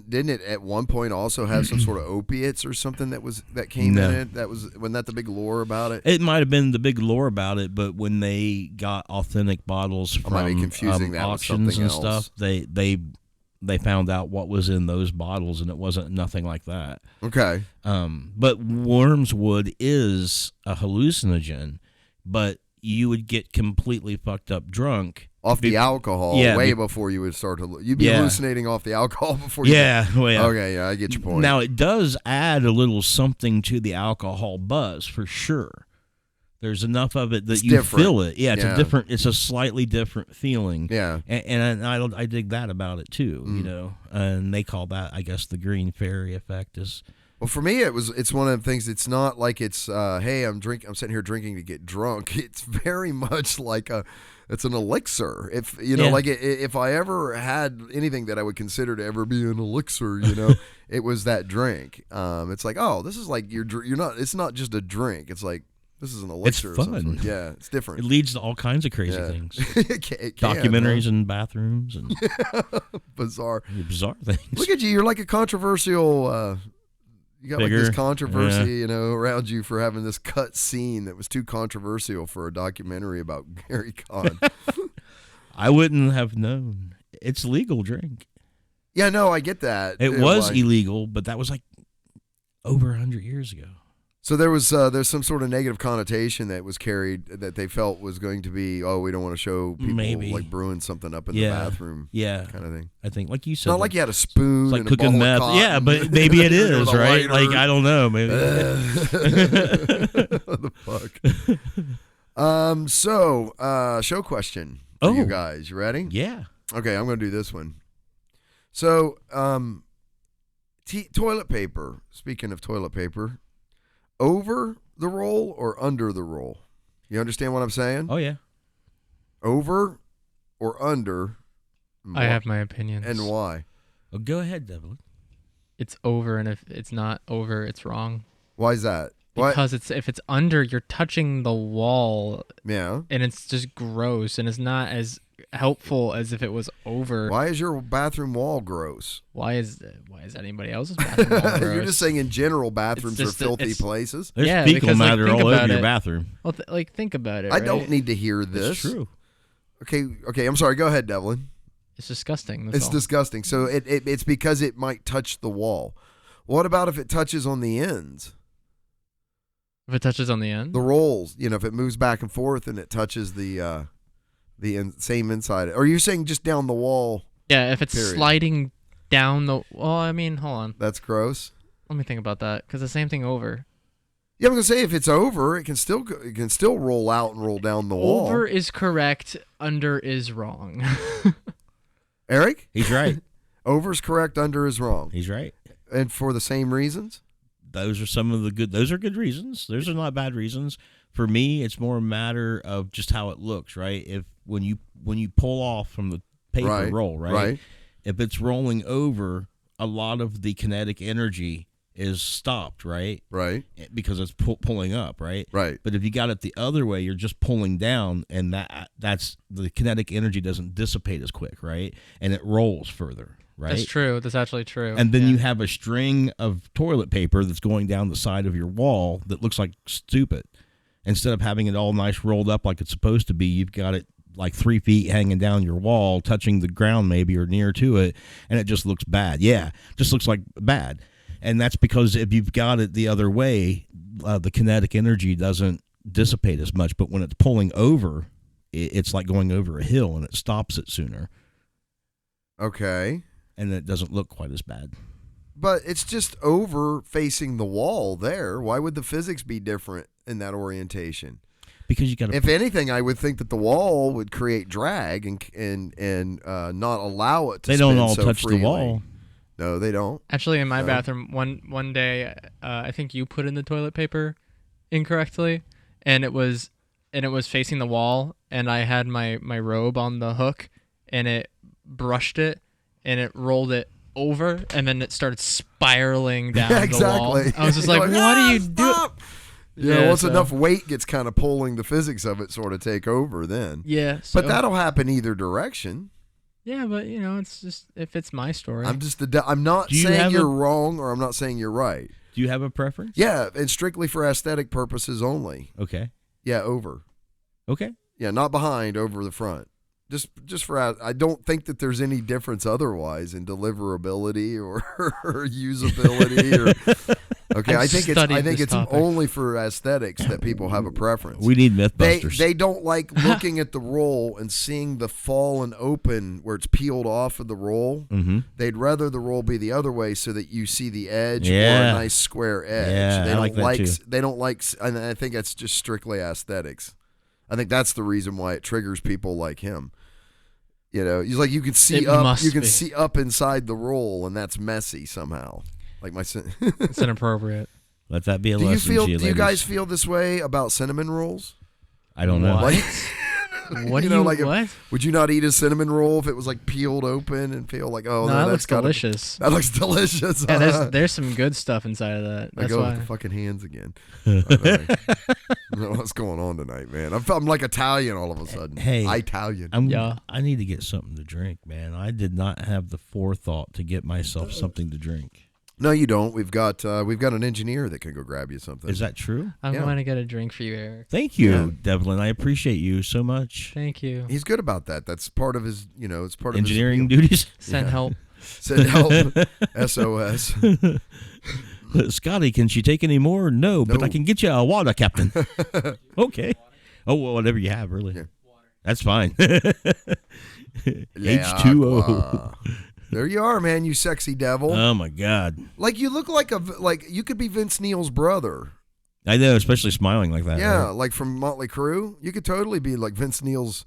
Speaker 1: didn't it at one point also have some sort of opiates or something that came in it? Wasn't that the big lore about it?
Speaker 3: It might have been the big lore about it, but when they got authentic bottles from auctions and stuff, they found out what was in those bottles, and it wasn't nothing like that.
Speaker 1: Okay.
Speaker 3: But worm's wood is a hallucinogen, but you would get completely fucked up drunk
Speaker 1: off the alcohol way before you would start to. You'd be hallucinating off the alcohol before you. Okay, I get your point.
Speaker 3: Now it does add a little something to the alcohol buzz for sure. There's enough of it that it's you different. Feel it. Yeah, it's a slightly different feeling.
Speaker 1: Yeah.
Speaker 3: And I dig that about it too, you know. And they call that, I guess, the green fairy effect is.
Speaker 1: Well, for me, it's one of the things. It's not like it's hey, I'm sitting here drinking to get drunk. It's very much like it's an elixir. If you know, like if I ever had anything that I would consider to ever be an elixir, you know, it was that drink. It's like, oh, this is like you're not. It's not just a drink. It's like. This is an elixir.
Speaker 3: It's fun.
Speaker 1: Yeah, it's different.
Speaker 3: It leads to all kinds of crazy things.
Speaker 1: It can,
Speaker 3: documentaries in bathrooms and
Speaker 1: bizarre
Speaker 3: things.
Speaker 1: Look at you. You're like a controversial. You got
Speaker 3: figure.
Speaker 1: Like this controversy, you know, around you for having this cut scene that was too controversial for a documentary about Gary Cohn.
Speaker 3: I wouldn't have known. It's legal drink.
Speaker 1: Yeah, no, I get that.
Speaker 3: It was illegal, but that was like over 100 years ago.
Speaker 1: So there's some sort of negative connotation that was carried that they felt was going to be, oh, we don't want to show people like brewing something up in the bathrom, kind of thing.
Speaker 3: I think, like you said,
Speaker 1: not like you had a spoon,
Speaker 3: it's like
Speaker 1: and
Speaker 3: cooking
Speaker 1: a ball
Speaker 3: meth.
Speaker 1: of cotton.
Speaker 3: Yeah, but maybe it is right.
Speaker 1: Lighter.
Speaker 3: Like I don't know, maybe.
Speaker 1: What the fuck? Show question for you guys. You ready?
Speaker 3: Yeah.
Speaker 1: Okay, I'm going to do this one. So, toilet paper. Speaking of toilet paper, over the roll or under the roll? You understand what I'm saying?
Speaker 3: Oh yeah.
Speaker 1: Over or under?
Speaker 2: I have my opinions.
Speaker 1: And why?
Speaker 3: Well, go ahead, Devlin.
Speaker 2: It's over, and if it's not over, it's wrong.
Speaker 1: Why is that?
Speaker 2: Because if it's under, you're touching the wall.
Speaker 1: Yeah.
Speaker 2: And it's just gross, and it's not as helpful as if it was over.
Speaker 1: Why is your bathroom wall gross?
Speaker 2: Why is anybody else's bathroom wall gross?
Speaker 1: You're just saying in general bathrooms are filthy places?
Speaker 3: There's fecal matter all over your bathroom.
Speaker 2: Well, think about it.
Speaker 1: I don't need to hear this.
Speaker 3: It's true.
Speaker 1: Okay, I'm sorry. Go ahead, Devlin.
Speaker 2: It's disgusting.
Speaker 1: It's disgusting. So it's because it might touch the wall. What about if it touches on the ends?
Speaker 2: If it touches on the end?
Speaker 1: The rolls. If it moves back and forth and it touches the same inside. Or are you saying just down the wall?
Speaker 2: Yeah, if it's sliding down the... Well, I mean, hold on.
Speaker 1: That's gross.
Speaker 2: Let me think about that, because the same thing over.
Speaker 1: Yeah, I'm going to say if it's over, it can still roll out and roll down the wall.
Speaker 2: Over is correct. Under is wrong.
Speaker 1: Eric?
Speaker 3: He's right.
Speaker 1: Over's correct. Under is wrong.
Speaker 3: He's right.
Speaker 1: And for the same reasons?
Speaker 3: Those are some of the good. Those are good reasons. Those are not bad reasons. For me, it's more a matter of just how it looks, right? If when you pull off from the paper roll, right? If it's rolling over, a lot of the kinetic energy is stopped, right?
Speaker 1: Right.
Speaker 3: Because it's pulling up, right?
Speaker 1: Right.
Speaker 3: But if you got it the other way, you're just pulling down, and that's the kinetic energy doesn't dissipate as quick, right? And it rolls further. Right?
Speaker 2: That's true. That's actually true.
Speaker 3: And then you have a string of toilet paper that's going down the side of your wall that looks like stupid. Instead of having it all nice rolled up like it's supposed to be, you've got it like 3 feet hanging down your wall, touching the ground maybe or near to it, and it just looks bad. Yeah, just looks like bad. And that's because if you've got it the other way, the kinetic energy doesn't dissipate as much. But when it's pulling over, it's like going over a hill, and it stops it sooner.
Speaker 1: Okay.
Speaker 3: And it doesn't look quite as bad.
Speaker 1: But it's just over facing the wall there. Why would the physics be different in that orientation?
Speaker 3: Because you got to.
Speaker 1: If anything, I would think that the wall would create drag and not allow it to.
Speaker 3: They don't
Speaker 1: spin
Speaker 3: all
Speaker 1: so
Speaker 3: touch
Speaker 1: freely.
Speaker 3: the wall.
Speaker 1: No, they don't.
Speaker 2: Actually, in my bathroom, one day, I think you put in the toilet paper incorrectly, and it was facing the wall, and I had my robe on the hook, and it brushed it, and it rolled it over, and then it started spiraling down the wall. I was just like, what are you doing?
Speaker 1: Once enough weight gets kind of pulling the physics of it sort of take over then.
Speaker 2: Yeah.
Speaker 1: But that'll happen either direction.
Speaker 2: Yeah, but it's just if it's my story.
Speaker 1: I'm not saying you're wrong, or I'm not saying you're right.
Speaker 3: Do you have a preference?
Speaker 1: Yeah, and strictly for aesthetic purposes only.
Speaker 3: Okay.
Speaker 1: Yeah, over.
Speaker 3: Okay.
Speaker 1: Yeah, not behind, over the front. Just for I don't think that there's any difference otherwise in deliverability or usability or. Okay, I think it's only for aesthetics that people have a preference.
Speaker 3: We need Mythbusters.
Speaker 1: They don't like looking at the roll and seeing the fall and open where it's peeled off of the roll.
Speaker 3: Mm-hmm.
Speaker 1: They'd rather the roll be the other way so that you see the edge or a nice square edge.
Speaker 3: Yeah,
Speaker 1: they don't
Speaker 3: like that too.
Speaker 1: They don't like, and I think that's just strictly aesthetics. I think that's the reason why it triggers people like him. He's like you can see up inside the roll, and that's messy somehow. Like
Speaker 2: it's inappropriate.
Speaker 3: Let that be a lesson to you,
Speaker 1: do you guys feel this way about cinnamon rolls?
Speaker 3: I don't know.
Speaker 2: What what?
Speaker 1: Would you not eat a cinnamon roll if it was like peeled open and feel like, oh,
Speaker 2: no, that looks delicious.
Speaker 1: That looks delicious.
Speaker 2: Yeah, there's some good stuff inside of that. That's why.
Speaker 1: With the fucking hands again. I don't know what's going on tonight, man. I'm like Italian all of a sudden.
Speaker 3: Hey,
Speaker 1: Italian.
Speaker 3: I need to get something to drink, man. I did not have the forethought to get myself something to drink.
Speaker 1: No, you don't. We've got an engineer that can go grab you something.
Speaker 3: Is that true?
Speaker 2: I'm going to get a drink for you, Eric.
Speaker 3: Thank you, Devlin. I appreciate you so much.
Speaker 2: Thank you.
Speaker 1: He's good about that. That's part of his, it's part
Speaker 3: engineering
Speaker 1: of his
Speaker 3: duties.
Speaker 2: Send help.
Speaker 1: Send help. SOS.
Speaker 3: Scotty, can she take any more? No, but I can get you a water, Captain. Okay. Oh, well, whatever you have, really. Yeah. That's fine. H2O.
Speaker 1: There you are, man, you sexy devil.
Speaker 3: Oh, my God.
Speaker 1: Like, you look like you could be Vince Neil's brother.
Speaker 3: I know, especially smiling like that.
Speaker 1: Yeah,
Speaker 3: right?
Speaker 1: like from Motley Crue. You could totally be like Vince Neil's,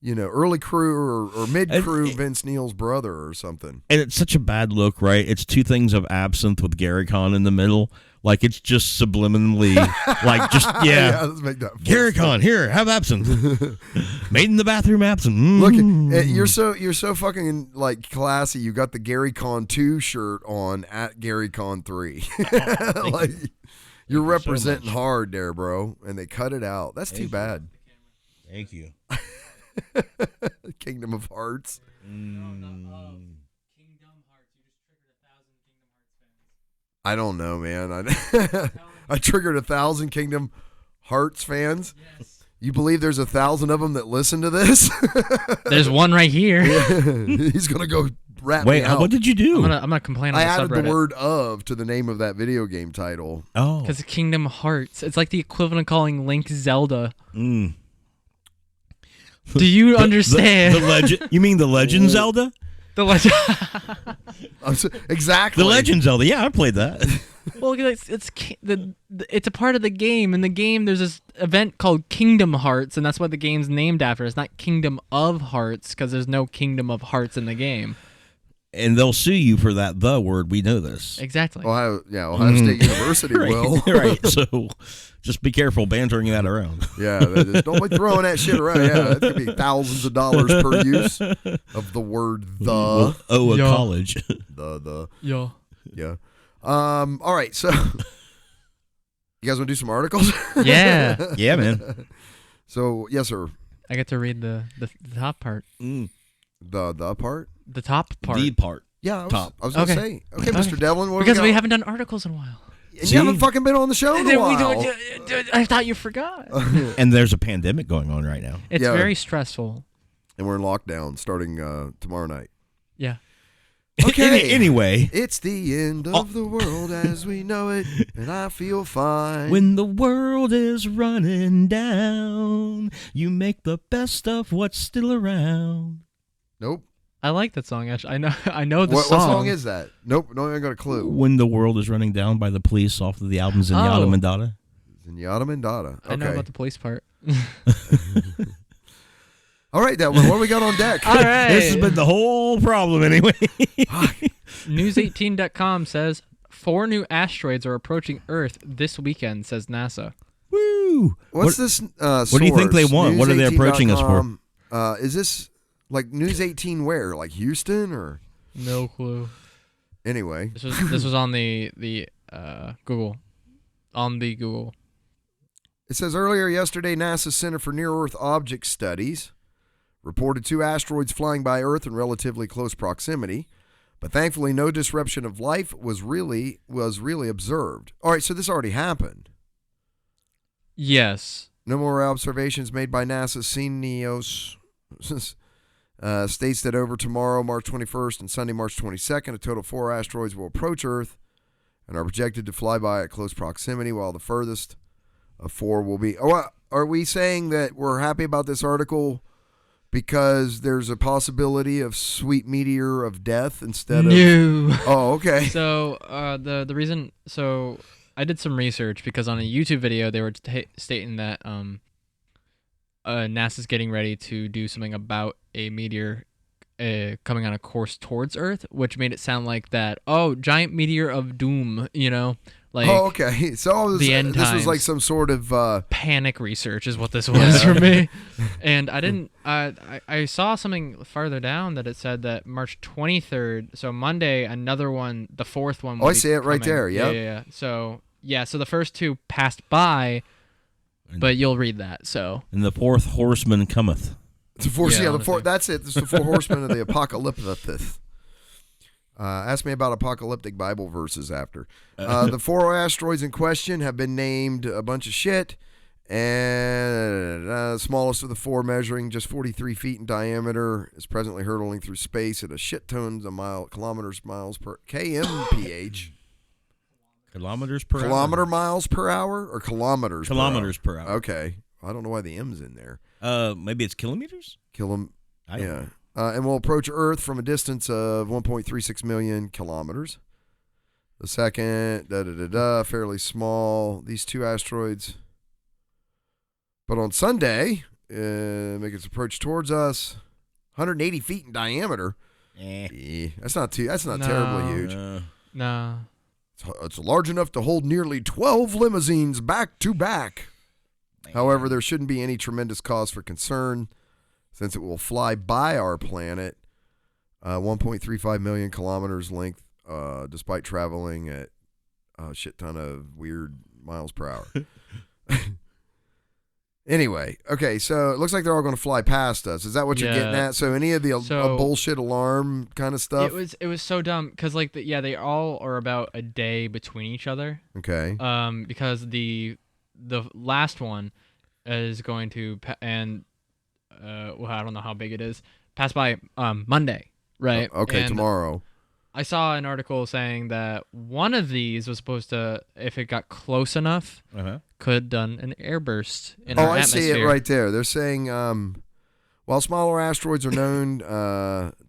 Speaker 1: early crew or mid-crew Vince Neil's brother or something.
Speaker 3: And it's such a bad look, right? It's two things of absinthe with Gary Conn in the middle. Like, it's just subliminally,
Speaker 1: yeah, let's make that
Speaker 3: Gary Conn, here, have absinthe. Made in the bathroom absinthe.
Speaker 1: Look, you're so fucking, like, classy. You got the Gary Conn 2 shirt on at Gary Conn 3. Like, you're representing hard there, bro. And they cut it out. That's too bad.
Speaker 3: Thank you.
Speaker 1: Kingdom of Hearts.
Speaker 2: Kingdom Hearts. You just triggered 1,000 Kingdom Hearts fans.
Speaker 1: I don't know, man. I triggered 1,000 Kingdom Hearts fans.
Speaker 2: Yes.
Speaker 1: You believe there's 1,000 of them that listen to this?
Speaker 2: There's one right here.
Speaker 1: He's gonna go rat me out.
Speaker 3: What did you do?
Speaker 2: I'm gonna complain on
Speaker 1: I
Speaker 2: the
Speaker 1: added
Speaker 2: subreddit.
Speaker 1: the word "of" to the name of that video game title.
Speaker 3: Oh,
Speaker 2: Because Kingdom Hearts. It's like the equivalent of calling Link Zelda.
Speaker 3: Mm.
Speaker 2: Do you understand?
Speaker 3: The legend? You mean the Legend Zelda?
Speaker 2: The legend.
Speaker 1: Exactly.
Speaker 3: The Legend Zelda. Yeah, I played that.
Speaker 2: Well, it's a part of the game. In the game, there's this event called Kingdom Hearts, and that's what the game's named after. It's not Kingdom of Hearts because there's no Kingdom of Hearts in the game.
Speaker 3: And they'll sue you for that "the" word. We know this.
Speaker 2: Exactly.
Speaker 1: Ohio State University
Speaker 3: Right.
Speaker 1: will.
Speaker 3: Right. So just be careful bantering that around.
Speaker 1: Yeah, don't be throwing that shit around. Yeah, it could be thousands of dollars per use of the word "the."
Speaker 3: A
Speaker 2: Yeah.
Speaker 3: college.
Speaker 1: The.
Speaker 2: Yeah.
Speaker 1: Yeah. All right. So, you guys want to do some articles?
Speaker 2: Yeah.
Speaker 3: Yeah, man.
Speaker 1: So, yes, sir.
Speaker 2: I get to read the top part.
Speaker 3: Mm.
Speaker 1: The part.
Speaker 2: The top part.
Speaker 3: The part.
Speaker 1: Yeah,
Speaker 3: Top.
Speaker 1: I was gonna
Speaker 2: Okay.
Speaker 1: say. Okay, Mr. Devlin. What
Speaker 2: Because
Speaker 1: do
Speaker 2: we
Speaker 1: got?
Speaker 2: haven't done articles in a while.
Speaker 1: And you haven't fucking been on the show in a while.
Speaker 2: I thought you forgot.
Speaker 3: And there's a pandemic going on right now.
Speaker 2: It's
Speaker 1: Yeah.
Speaker 2: very stressful.
Speaker 1: And we're in lockdown starting tomorrow night.
Speaker 2: Yeah.
Speaker 1: Okay.
Speaker 3: Anyway.
Speaker 1: It's the end of the world as we know it, and I feel fine.
Speaker 3: When the world is running down, you make the best of what's still around.
Speaker 1: Nope.
Speaker 2: I like that song. Actually, I know the
Speaker 1: What
Speaker 2: song.
Speaker 1: song is that? Nope. No, I got a clue.
Speaker 3: When the world is running down by the police off of the album Zenyatta Mandata.
Speaker 1: Zenyatta Mandata. Okay.
Speaker 2: I know about the police part.
Speaker 1: All right, Devlin. What do we got on deck?
Speaker 2: All right.
Speaker 3: This has been the whole problem anyway.
Speaker 2: News18.com says 4 new asteroids are approaching Earth this weekend, says NASA.
Speaker 3: Woo!
Speaker 1: What's this?
Speaker 3: What do you think they want? What are they approaching us for?
Speaker 1: Is this like News 18 where? Like Houston or?
Speaker 2: No clue.
Speaker 1: Anyway.
Speaker 2: This was on the Google. On the Google.
Speaker 1: It says earlier yesterday, NASA's Center for Near-Earth Object Studies reported 2 asteroids flying by Earth in relatively close proximity, but thankfully no disruption of life was really observed. All right, so this already happened.
Speaker 2: Yes.
Speaker 1: No more observations made by NASA's CNEOS states that over tomorrow, March 21st, and Sunday, March 22nd, a total of 4 asteroids will approach Earth and are projected to fly by at close proximity, while the furthest of 4 will be... Oh, are we saying that we're happy about this article because there's a possibility of sweet meteor of death instead of...
Speaker 2: No.
Speaker 1: Oh, okay.
Speaker 2: So the reason... So I did some research because on a YouTube video they were stating that NASA's getting ready to do something about a meteor coming on a course towards Earth, which made it sound like that, giant meteor of doom, like
Speaker 1: okay. So
Speaker 2: the end
Speaker 1: this was
Speaker 2: times.
Speaker 1: like some sort of
Speaker 2: panic research is what this was for me. And I didn't I saw something farther down that it said that March 23rd, so Monday, another one, the 4th one.
Speaker 1: Oh, I see it right there. Yep.
Speaker 2: Yeah. So the first 2 passed by, but you'll read that. So
Speaker 3: And the 4th horseman cometh.
Speaker 1: The four. That's it. It's the 4 horsemen of the apocalyptic. Ask me about apocalyptic Bible verses after. The 4 asteroids in question have been named a bunch of shit, and the smallest of the 4, measuring just 43 feet in diameter, is presently hurtling through space at a shit tons of miles per kmph.
Speaker 3: Kilometers per
Speaker 1: Kilometer
Speaker 3: hour.
Speaker 1: miles per hour or kilometers?
Speaker 3: Kilometers per hour.
Speaker 1: Okay. I don't know why the M's in there.
Speaker 3: Maybe it's kilometers?
Speaker 1: Yeah. And will approach Earth from a distance of 1.36 million kilometers. The second, fairly small. These two asteroids. But on Sunday, make its approach towards us, 180 feet in diameter. That's not terribly huge.
Speaker 2: No.
Speaker 1: It's large enough to hold nearly 12 limousines back to back. However, there shouldn't be any tremendous cause for concern since it will fly by our planet 1.35 million kilometers length despite traveling at a shit ton of weird miles per hour. Anyway, okay, so it looks like they're all going to fly past us. Is that what you're getting at? So any of the bullshit alarm kind of stuff?
Speaker 2: It was so dumb because they all are about a day between each other.
Speaker 1: Okay.
Speaker 2: Because the last one is going to I don't know how big it is, pass by Monday, right?
Speaker 1: Okay,
Speaker 2: and
Speaker 1: tomorrow.
Speaker 2: I saw an article saying that one of these was supposed to, if it got close enough, could have done an airburst in our atmosphere.
Speaker 1: I see it right there. They're saying while smaller asteroids are known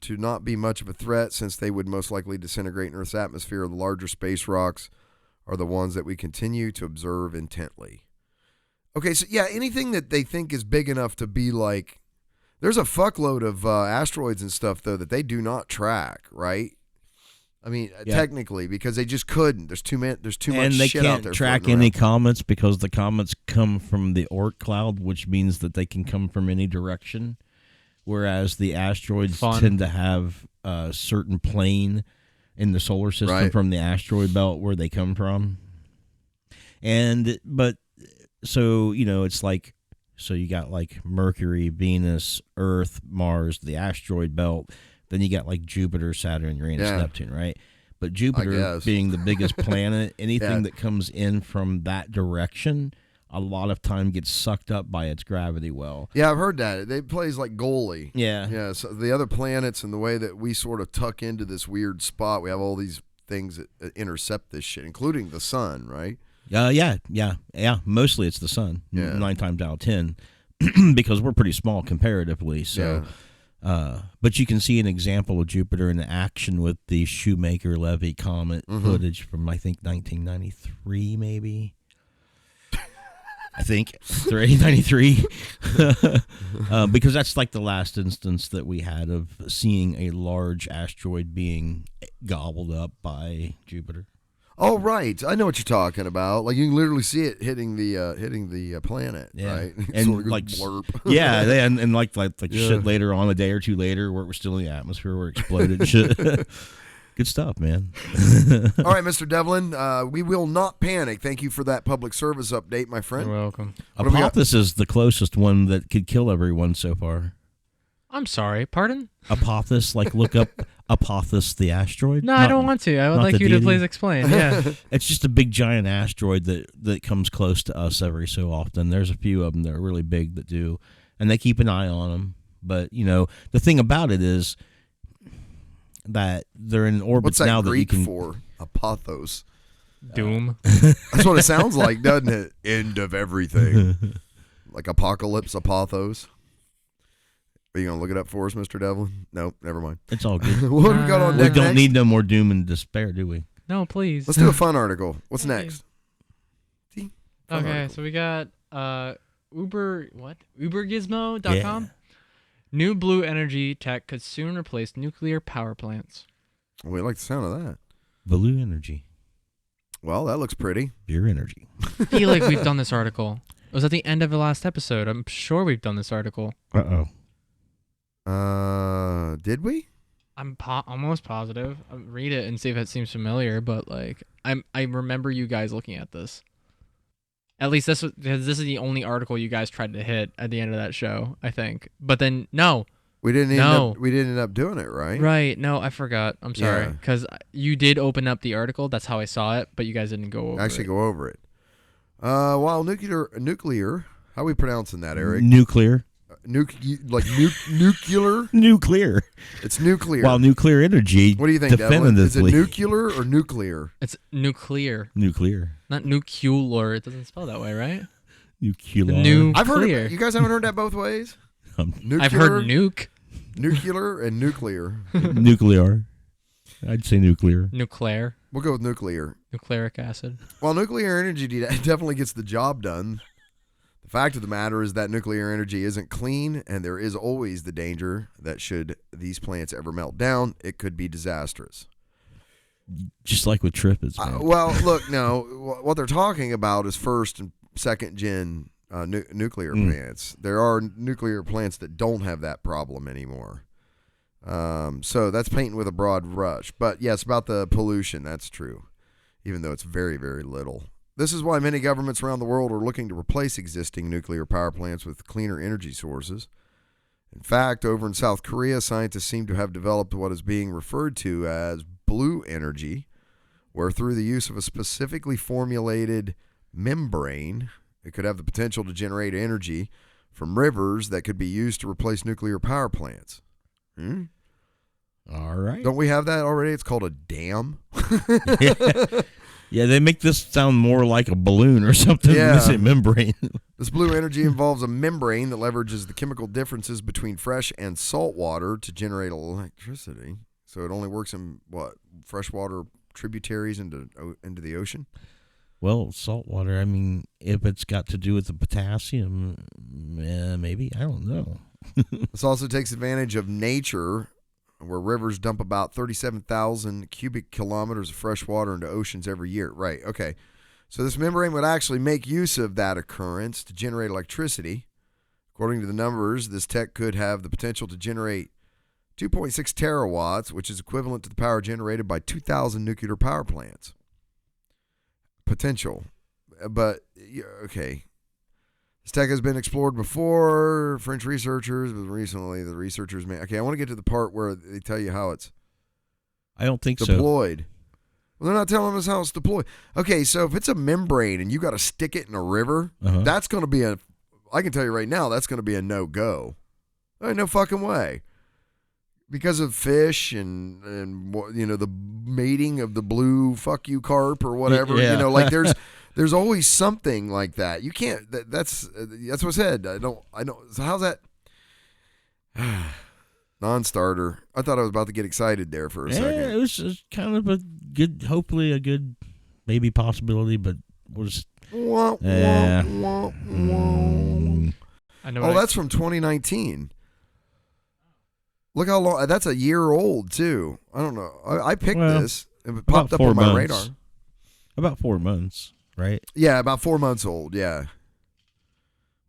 Speaker 1: to not be much of a threat since they would most likely disintegrate in Earth's atmosphere, the larger space rocks are the ones that we continue to observe intently. Okay, so yeah, anything that they think is big enough to be like, there's a fuckload of asteroids and stuff, though, that they do not track, right? I mean, technically, because they just couldn't. There's too much shit out there.
Speaker 3: And they can't track any comets because the comets come from the Oort cloud, which means that they can come from any direction, whereas the asteroids tend to have a certain plane in the solar system from the asteroid belt where they come from. So, it's like, so you got like Mercury, Venus, Earth, Mars, the asteroid belt. Then you got like Jupiter, Saturn, Uranus, Neptune, right? But Jupiter being the biggest planet, anything that comes in from that direction, a lot of time gets sucked up by its gravity well.
Speaker 1: Yeah, I've heard that. It plays like goalie.
Speaker 3: Yeah.
Speaker 1: Yeah, so the other planets and the way that we sort of tuck into this weird spot, we have all these things that intercept this shit, including the sun, right?
Speaker 3: Yeah. Mostly it's the sun, 9 times out of 10, because we're pretty small comparatively, so... but you can see an example of Jupiter in action with the Shoemaker-Levy comet footage from, I think, 1993, maybe. I think 93, because that's like the last instance that we had of seeing a large asteroid being gobbled up by Jupiter.
Speaker 1: Oh, right. I know what you're talking about. Like, you can literally see it hitting the planet, right?
Speaker 3: And
Speaker 1: sort of
Speaker 3: like
Speaker 1: blurp.
Speaker 3: Yeah, and like shit later on, a day or two later, where we're still in the atmosphere, where it exploded and shit. Good stuff, man.
Speaker 1: All right, Mr. Devlin, we will not panic. Thank you for that public service update, my friend.
Speaker 2: You're welcome.
Speaker 3: Apophis is the closest one that could kill everyone so far.
Speaker 2: I'm sorry, pardon?
Speaker 3: Apophis, like look up Apophis the asteroid.
Speaker 2: No, I don't want to. I would like you to please explain. Yeah.
Speaker 3: It's just a big giant asteroid that comes close to us every so often. There's a few of them that are really big that do, and they keep an eye on them. But, the thing about it is that they're in orbits
Speaker 1: What's that
Speaker 3: now
Speaker 1: Greek
Speaker 3: that you can...
Speaker 1: for? Apothos.
Speaker 2: Doom.
Speaker 1: That's what it sounds like, doesn't it? End of everything. Like apocalypse, apothos. Are you going to look it up for us, Mr. Devlin? No, never mind.
Speaker 3: It's all good.
Speaker 1: What have we got on deck
Speaker 3: We don't
Speaker 1: next?
Speaker 3: need no more doom and despair, do we?
Speaker 2: No, please.
Speaker 1: Let's do a fun article. What's next? See? Fun
Speaker 2: Okay,
Speaker 1: article.
Speaker 2: so we got Ubergizmo.com.
Speaker 3: Yeah.
Speaker 2: New blue energy tech could soon replace nuclear power plants.
Speaker 1: We like the sound of that.
Speaker 3: Blue energy.
Speaker 1: Well, that looks pretty.
Speaker 3: Pure energy.
Speaker 2: I feel like we've done this article. It was at the end of the last episode. I'm sure we've done this article.
Speaker 3: Uh-oh.
Speaker 1: Did we?
Speaker 2: I'm almost positive. I'll read it and see if it seems familiar, but I remember you guys looking at this. At least this is the only article you guys tried to hit at the end of that show, I think. But then no.
Speaker 1: We didn't end up doing it, right?
Speaker 2: Right. No, I forgot. I'm sorry.
Speaker 1: Yeah.
Speaker 2: Because you did open up the article. That's how I saw it, but you guys didn't go over it.
Speaker 1: Go over it. While nuclear, how are we pronouncing that, Eric?
Speaker 3: Nuclear.
Speaker 1: nuclear.
Speaker 3: Nuclear.
Speaker 1: It's nuclear.
Speaker 3: Well, nuclear energy.
Speaker 1: What do you think, Devlin? Is it
Speaker 3: definitively.
Speaker 1: nuclear or nuclear?
Speaker 2: It's nuclear,
Speaker 3: Nuclear.
Speaker 2: not nuclear. It doesn't spell that way, right?
Speaker 3: Nuclear.
Speaker 1: I've heard
Speaker 2: Nuclear.
Speaker 1: it. You guys haven't heard that both ways? Nuclear,
Speaker 2: I've heard nuke.
Speaker 1: nuclear, and nuclear.
Speaker 3: Nuclear. I'd say nuclear.
Speaker 2: Nuclear.
Speaker 1: We'll go with nuclear.
Speaker 2: Nucleic acid.
Speaker 1: Well, nuclear energy definitely gets the job done. The fact of the matter is that nuclear energy isn't clean, and there is always the danger that should these plants ever melt down, it could be disastrous.
Speaker 3: Just like with trippets.
Speaker 1: Well, look, no. What they're talking about is first and second gen nuclear plants. There are nuclear plants that don't have that problem anymore. So that's painting with a broad brush. But yes, about the pollution, that's true, even though it's very, very little. This is why many governments around the world are looking to replace existing nuclear power plants with cleaner energy sources. In fact, over in South Korea, scientists seem to have developed what is being referred to as blue energy, where through the use of a specifically formulated membrane, it could have the potential to generate energy from rivers that could be used to replace nuclear power plants.
Speaker 3: All right.
Speaker 1: Don't we have that already? It's called a dam.
Speaker 3: Yeah, they make this sound more like a balloon or something than this membrane.
Speaker 1: This blue energy involves a membrane that leverages the chemical differences between fresh and salt water to generate electricity. So it only works in freshwater tributaries into the ocean?
Speaker 3: Well, salt water, I mean, if it's got to do with the potassium, maybe. I don't know.
Speaker 1: This also takes advantage of nature, where rivers dump about 37,000 cubic kilometers of fresh water into oceans every year. Right, okay. So this membrane would actually make use of that occurrence to generate electricity. According to the numbers, this tech could have the potential to generate 2.6 terawatts, which is equivalent to the power generated by 2,000 nuclear power plants. Potential. But, okay. This tech has been explored before. French researchers, but recently the researchers made... Okay, I want to get to the part where they tell you how it's
Speaker 3: I don't think
Speaker 1: deployed. Well, they're not telling us how it's deployed. Okay, so if it's a membrane and you got to stick it in a river, that's going to be a... I can tell you right now, that's going to be a no-go. No fucking way. Because of fish and the mating of the blue fuck you carp or whatever.
Speaker 3: Yeah.
Speaker 1: Like there's always something like that. You can't. That's what I said. I don't. So how's that? Non-starter. I thought I was about to get excited there for a second.
Speaker 3: It was kind of a good, hopefully a good, maybe possibility, but we'll just.
Speaker 2: I know.
Speaker 1: That's from 2019. Look how long. That's a year old too. I don't know. I picked this. It popped up on my radar.
Speaker 3: About 4 months, right?
Speaker 1: Yeah, about 4 months old. Yeah.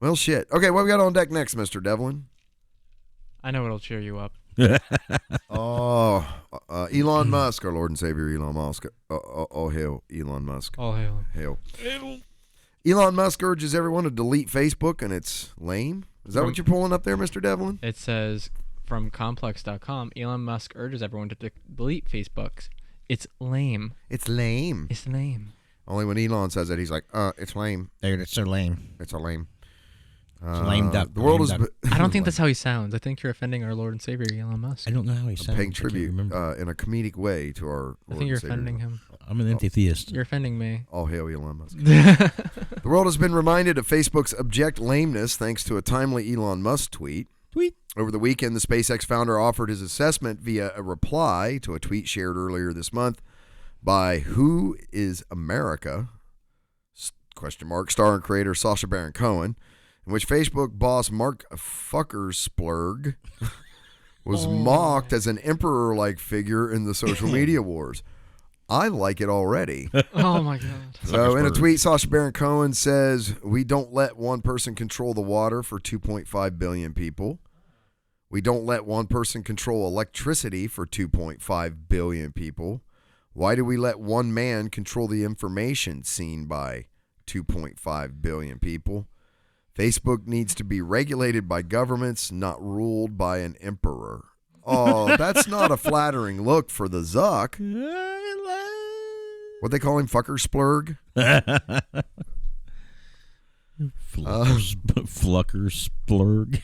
Speaker 1: Well, shit. Okay, what we got on deck next, Mr. Devlin?
Speaker 2: I know it'll cheer you up.
Speaker 1: Elon Musk, our Lord and Savior, Elon Musk. Oh, hail, Elon Musk.
Speaker 2: All hail.
Speaker 1: Hail. Elon Musk urges everyone to delete Facebook, and it's lame. Is that what you're pulling up there, Mr. Devlin?
Speaker 2: It says from complex.com, Elon Musk urges everyone to delete Facebooks. It's lame.
Speaker 1: It's lame.
Speaker 2: It's lame.
Speaker 1: Only when Elon says it, he's like, it's lame.
Speaker 3: Dude, it's so lame.
Speaker 1: It's a lame.
Speaker 3: It's a lame duck.
Speaker 1: The world is.
Speaker 2: I don't think that's how he sounds. I think you're offending our Lord and Savior, Elon Musk.
Speaker 3: I don't know how he sounds.
Speaker 1: Paying tribute in a comedic way to our
Speaker 2: I think you're offending him.
Speaker 3: I'm an anti-theist.
Speaker 2: You're offending me.
Speaker 1: All hail Elon Musk. The world has been reminded of Facebook's abject lameness thanks to a timely Elon Musk tweet. Over the weekend, the SpaceX founder offered his assessment via a reply to a tweet shared earlier this month by Who is America? ? Star and creator Sacha Baron Cohen, in which Facebook boss Mark Zuckerberg was mocked as an emperor-like figure in the social media wars. I like it already.
Speaker 2: Oh, my God.
Speaker 1: So in a tweet, Sacha Baron Cohen says, we don't let one person control the water for 2.5 billion people. We don't let one person control electricity for 2.5 billion people. Why do we let one man control the information seen by 2.5 billion people? Facebook needs to be regulated by governments, not ruled by an emperor. Oh, that's not a flattering look for the Zuck. What they call him, fucker splurg?
Speaker 3: Flucker splurg.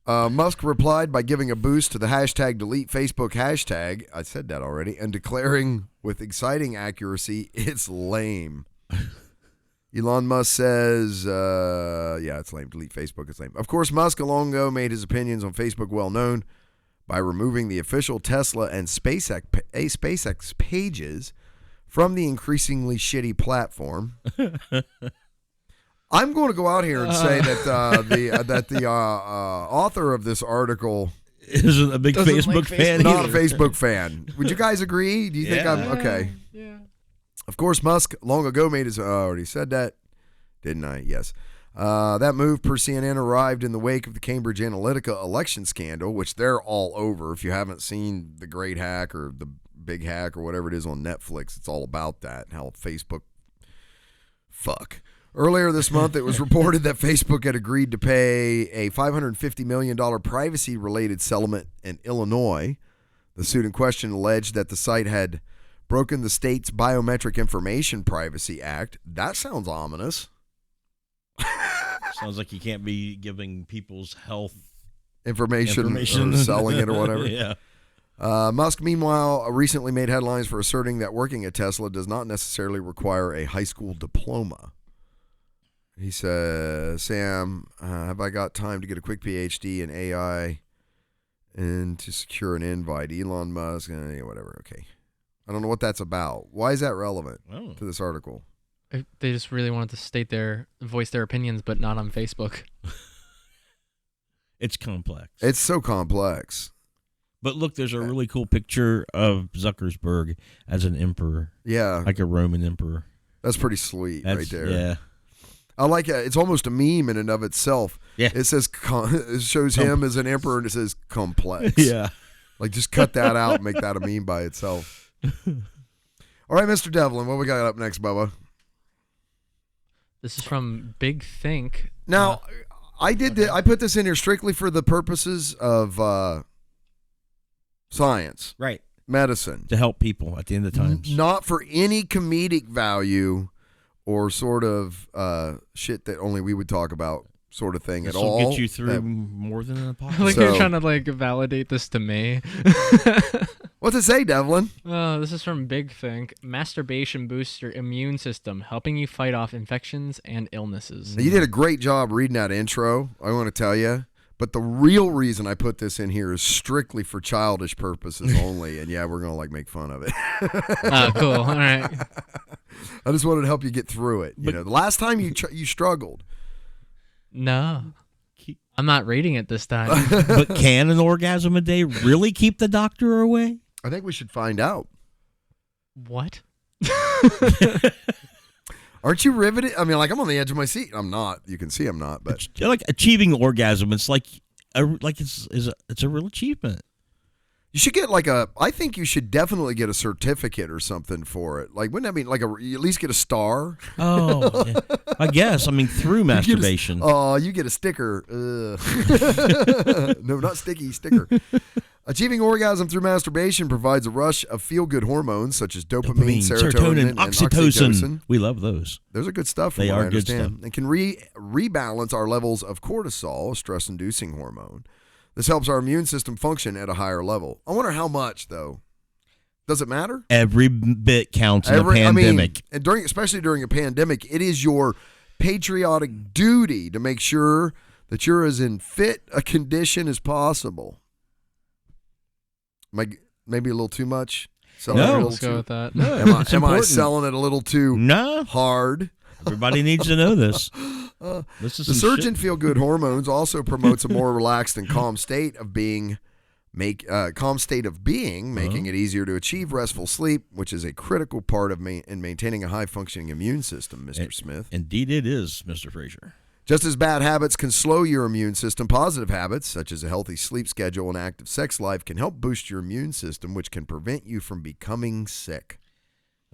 Speaker 1: Musk replied by giving a boost to the hashtag delete Facebook hashtag. I said that already. And declaring with exciting accuracy, it's lame. Elon Musk says, it's lame. Delete Facebook, it's lame. Of course, Musk long ago made his opinions on Facebook well known by removing the official Tesla and SpaceX pages from the increasingly shitty platform. I'm going to go out here and say that the author of this article
Speaker 3: isn't a big Facebook fan.
Speaker 1: Not a Facebook fan. Would you guys agree? Do you think I'm okay?
Speaker 2: Yeah.
Speaker 1: Of course, Musk long ago made his. Already said that, didn't I? Yes. That move, per CNN, arrived in the wake of the Cambridge Analytica election scandal, which they're all over. If you haven't seen The Great Hack or The Big Hack or whatever it is on Netflix, it's all about that. How Facebook. Fuck. Earlier this month, it was reported that Facebook had agreed to pay a $550 million privacy-related settlement in Illinois. The suit in question alleged that the site had broken the state's Biometric Information Privacy Act. That sounds ominous.
Speaker 3: Sounds like you can't be giving people's health
Speaker 1: information. Or selling it or whatever.
Speaker 3: Yeah.
Speaker 1: Musk, meanwhile, recently made headlines for asserting that working at Tesla does not necessarily require a high school diploma. He says, Sam, have I got time to get a quick PhD in AI and to secure an invite? Elon Musk, whatever, okay. I don't know what that's about. Why is that relevant to this article?
Speaker 2: They just really wanted to voice their opinions, but not on Facebook.
Speaker 3: It's complex.
Speaker 1: It's so complex.
Speaker 3: But look, there's a really cool picture of Zuckerberg as an emperor.
Speaker 1: Yeah.
Speaker 3: Like a Roman emperor.
Speaker 1: That's pretty sweet right there.
Speaker 3: Yeah.
Speaker 1: I like it. It's almost a meme in and of itself.
Speaker 3: Yeah.
Speaker 1: It says, it shows him as an emperor and it says complex.
Speaker 3: Yeah.
Speaker 1: Like just cut that out and make that a meme by itself. All right, Mr. Devlin, what we got up next, Bubba?
Speaker 2: This is from Big Think.
Speaker 1: Now, I put this in here strictly for the purposes of science.
Speaker 3: Right.
Speaker 1: Medicine.
Speaker 3: To help people at the end of times.
Speaker 1: Not for any comedic value or sort of shit that only we would talk about sort of thing at all.
Speaker 3: This will get you through more than an apocalypse.
Speaker 2: Like you're trying to validate this to me.
Speaker 1: What's it say, Devlin?
Speaker 2: This is from Big Think. Masturbation boosts your immune system, helping you fight off infections and illnesses.
Speaker 1: You did a great job reading that intro, I want to tell you. But the real reason I put this in here is strictly for childish purposes only. And yeah, we're going to make fun of it.
Speaker 2: Oh, cool. All right.
Speaker 1: I just wanted to help you get through it. The last time you struggled.
Speaker 2: No. I'm not reading it this time.
Speaker 3: But can an orgasm a day really keep the doctor away?
Speaker 1: I think we should find out.
Speaker 2: What?
Speaker 1: Aren't you riveted? I mean, I'm on the edge of my seat. I'm not. You can see I'm not. But
Speaker 3: like achieving orgasm, it's it's a real achievement.
Speaker 1: You should get I think you should definitely get a certificate or something for it. Wouldn't that mean you at least get a star?
Speaker 3: Oh, yeah. I guess. Through masturbation.
Speaker 1: You get a sticker. No, not sticky, sticker. Achieving orgasm through masturbation provides a rush of feel-good hormones such as dopamine, serotonin, and oxytocin.
Speaker 3: We love those.
Speaker 1: Those are good stuff.
Speaker 3: They are good stuff.
Speaker 1: And can rebalance our levels of cortisol, a stress-inducing hormone. This helps our immune system function at a higher level. I wonder how much, though. Does it matter?
Speaker 3: Every bit counts in a pandemic.
Speaker 1: And especially during a pandemic, it is your patriotic duty to make sure that you're as in fit a condition as possible. Maybe a little too much?
Speaker 2: Let's go with that.
Speaker 3: No,
Speaker 1: am I selling it a little too hard?
Speaker 3: Everybody needs to know this.
Speaker 1: The surge in feel-good hormones also promotes a more relaxed and calm state of being, making it easier to achieve restful sleep, which is a critical part of in maintaining a high-functioning immune system, Mr. Smith.
Speaker 3: Indeed it is, Mr. Fraser.
Speaker 1: Just as bad habits can slow your immune system, positive habits, such as a healthy sleep schedule and active sex life, can help boost your immune system, which can prevent you from becoming sick.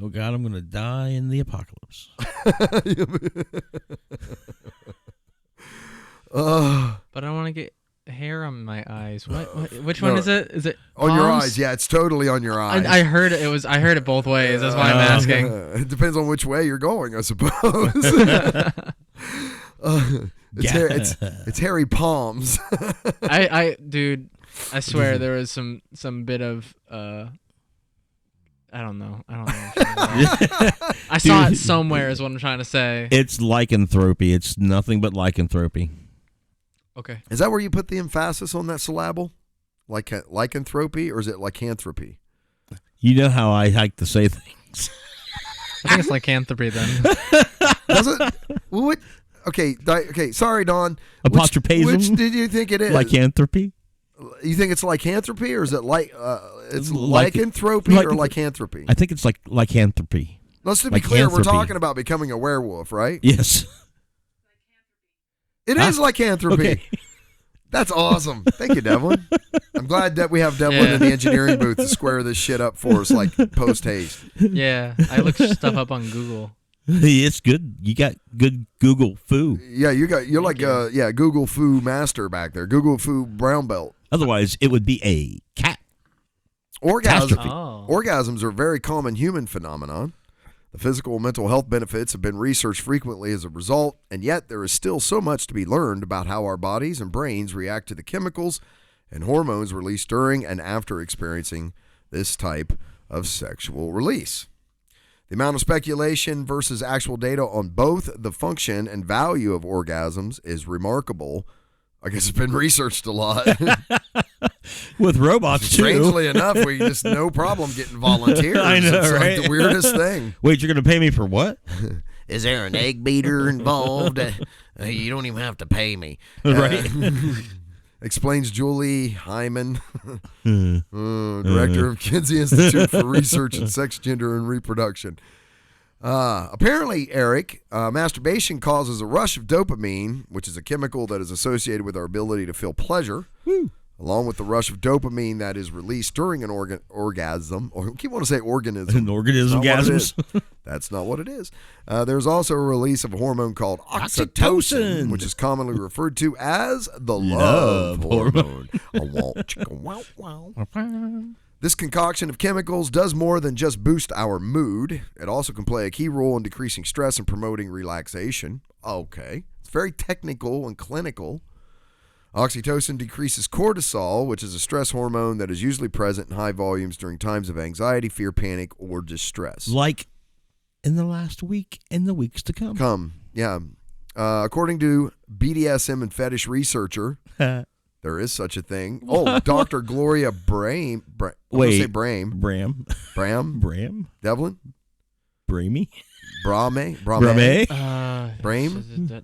Speaker 3: Oh, God, I'm going to die in the apocalypse.
Speaker 2: But I want to get hair on my eyes. Which one is it? Is it
Speaker 1: on your eyes? Yeah, it's totally on your eyes.
Speaker 2: I heard it. I heard it both ways. That's why I'm asking.
Speaker 1: It depends on which way you're going, I suppose. It's hairy palms.
Speaker 2: Dude, I swear there was some bit of I don't know. I saw it somewhere is what I'm trying to say.
Speaker 3: It's lycanthropy. It's nothing but lycanthropy.
Speaker 2: Okay.
Speaker 1: Is that where you put the emphasis on that syllable? Like lycanthropy, or is it lycanthropy?
Speaker 3: You know how I like to say things.
Speaker 2: I think it's lycanthropy then.
Speaker 1: Does it? What? Okay. Sorry, Don.
Speaker 3: Apostrophism?
Speaker 1: Which did you think it is?
Speaker 3: Lycanthropy?
Speaker 1: You think it's lycanthropy, or is it it's lycanthropy or lycanthropy?
Speaker 3: I think it's like lycanthropy.
Speaker 1: Let's be clear. We're talking about becoming a werewolf, right?
Speaker 3: Yes.
Speaker 1: It is lycanthropy.
Speaker 3: Okay.
Speaker 1: That's awesome. Thank you, Devlin. I'm glad that we have Devlin in the engineering booth to square this shit up for us, like post haste.
Speaker 2: Yeah, I looked stuff up on Google.
Speaker 3: It's good. You got good Google foo.
Speaker 1: Yeah, you're like Google foo master back there. Google foo brown belt.
Speaker 3: Otherwise, it would be a cat.
Speaker 1: Orgasms are a very common human phenomenon. The physical and mental health benefits have been researched frequently as a result, and yet there is still so much to be learned about how our bodies and brains react to the chemicals and hormones released during and after experiencing this type of sexual release. The amount of speculation versus actual data on both the function and value of orgasms is remarkable. I guess it's been researched a lot.
Speaker 3: With robots, too.
Speaker 1: Strangely enough, we just no problem getting volunteers.
Speaker 3: I know,
Speaker 1: it's
Speaker 3: right?
Speaker 1: like the weirdest thing.
Speaker 3: Wait, you're going to pay me for what?
Speaker 1: Is there an egg beater involved? You don't even have to pay me.
Speaker 3: Right.
Speaker 1: Explains Julie Hyman, director of Kinsey Institute for Research in Sex, Gender, and Reproduction. Apparently, Eric, masturbation causes a rush of dopamine, which is a chemical that is associated with our ability to feel pleasure. Woo. Along with the rush of dopamine that is released during an orgasm, or I keep wanting to say organism.
Speaker 3: An organism-gasms.
Speaker 1: That's not what it is. There's also a release of a hormone called oxytocin, which is commonly referred to as the love hormone. This concoction of chemicals does more than just boost our mood. It also can play a key role in decreasing stress and promoting relaxation. Okay. It's very technical and clinical. Oxytocin decreases cortisol, which is a stress hormone that is usually present in high volumes during times of anxiety, fear, panic, or distress.
Speaker 3: Like in the last week and the weeks to come.
Speaker 1: Yeah. According to BDSM and fetish researcher, there is such a thing. Oh, Dr. Gloria Bram.
Speaker 3: Wait.
Speaker 1: Bram. Devlin?
Speaker 3: Bramy?
Speaker 1: Brame?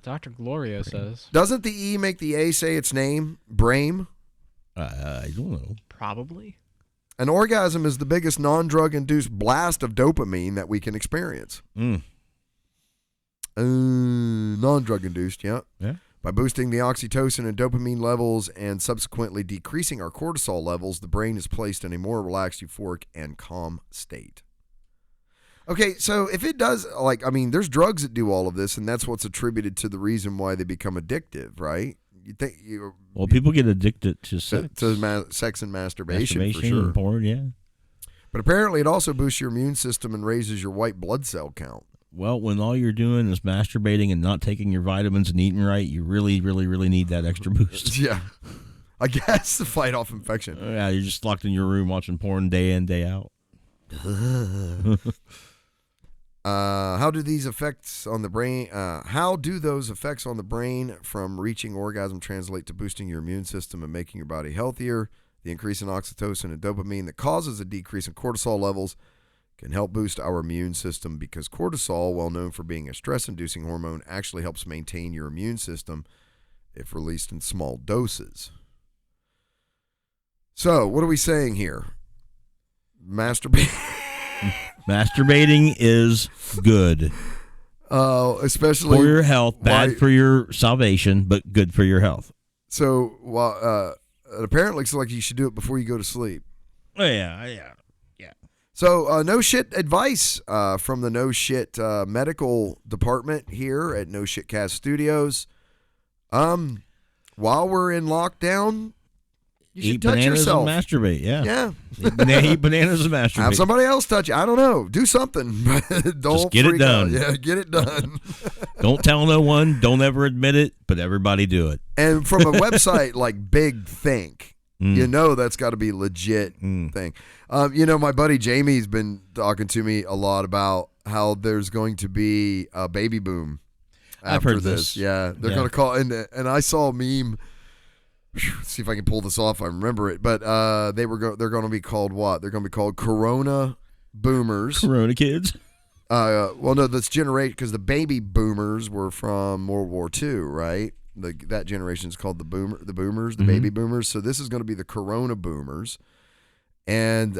Speaker 2: Dr. Gloria says.
Speaker 1: Doesn't the E make the A say its name? Brame?
Speaker 3: I don't know.
Speaker 2: Probably.
Speaker 1: An orgasm is the biggest non-drug induced blast of dopamine that we can experience. Non-drug induced, yeah. By boosting the oxytocin and dopamine levels and subsequently decreasing our cortisol levels, the brain is placed in a more relaxed, euphoric, and calm state. Okay, so if it does, there's drugs that do all of this, and that's what's attributed to the reason why they become addictive, right? You think
Speaker 3: people get addicted to sex.
Speaker 1: Sex and masturbation for sure.
Speaker 3: And porn, yeah.
Speaker 1: But apparently it also boosts your immune system and raises your white blood cell count.
Speaker 3: Well, when all you're doing is masturbating and not taking your vitamins and eating right, you really, really, really need that extra boost.
Speaker 1: Yeah. I guess to fight off infection.
Speaker 3: Yeah, you're just locked in your room watching porn day in, day out.
Speaker 1: How do these effects on the brain? How do those effects on the brain from reaching orgasm translate to boosting your immune system and making your body healthier? The increase in oxytocin and dopamine that causes a decrease in cortisol levels can help boost our immune system because cortisol, well known for being a stress-inducing hormone, actually helps maintain your immune system if released in small doses. So, what are we saying here?
Speaker 3: Masturbating is good.
Speaker 1: Especially
Speaker 3: for your health, bad for your salvation, but good for your health.
Speaker 1: So, apparently it's like you should do it before you go to sleep.
Speaker 3: Oh, yeah.
Speaker 1: So, no shit advice from the No Shit medical department here at No Shit Cast Studios. While we're in lockdown, You should
Speaker 3: eat
Speaker 1: touch
Speaker 3: bananas
Speaker 1: yourself.
Speaker 3: and masturbate. Yeah.
Speaker 1: Yeah.
Speaker 3: Eat bananas and masturbate.
Speaker 1: Have somebody else touch you. I don't know. Do something. Don't
Speaker 3: Just get it
Speaker 1: freak out.
Speaker 3: done.
Speaker 1: Yeah, get it done.
Speaker 3: Don't tell no one. Don't ever admit it, but everybody do it.
Speaker 1: And from a website like Big Think, you know that's got to be legit thing. My buddy Jamie's been talking to me a lot about how there's going to be a baby boom after
Speaker 3: I've heard this.
Speaker 1: Yeah, they're going to call and I saw a meme. See if I can pull this off. I remember it, but they're going to be called what? They're going to be called Corona Boomers.
Speaker 3: Corona kids.
Speaker 1: Well, no, that's generation because the baby boomers were from World War II, right? That generation is called the boomers, the baby boomers. So this is going to be the Corona boomers, and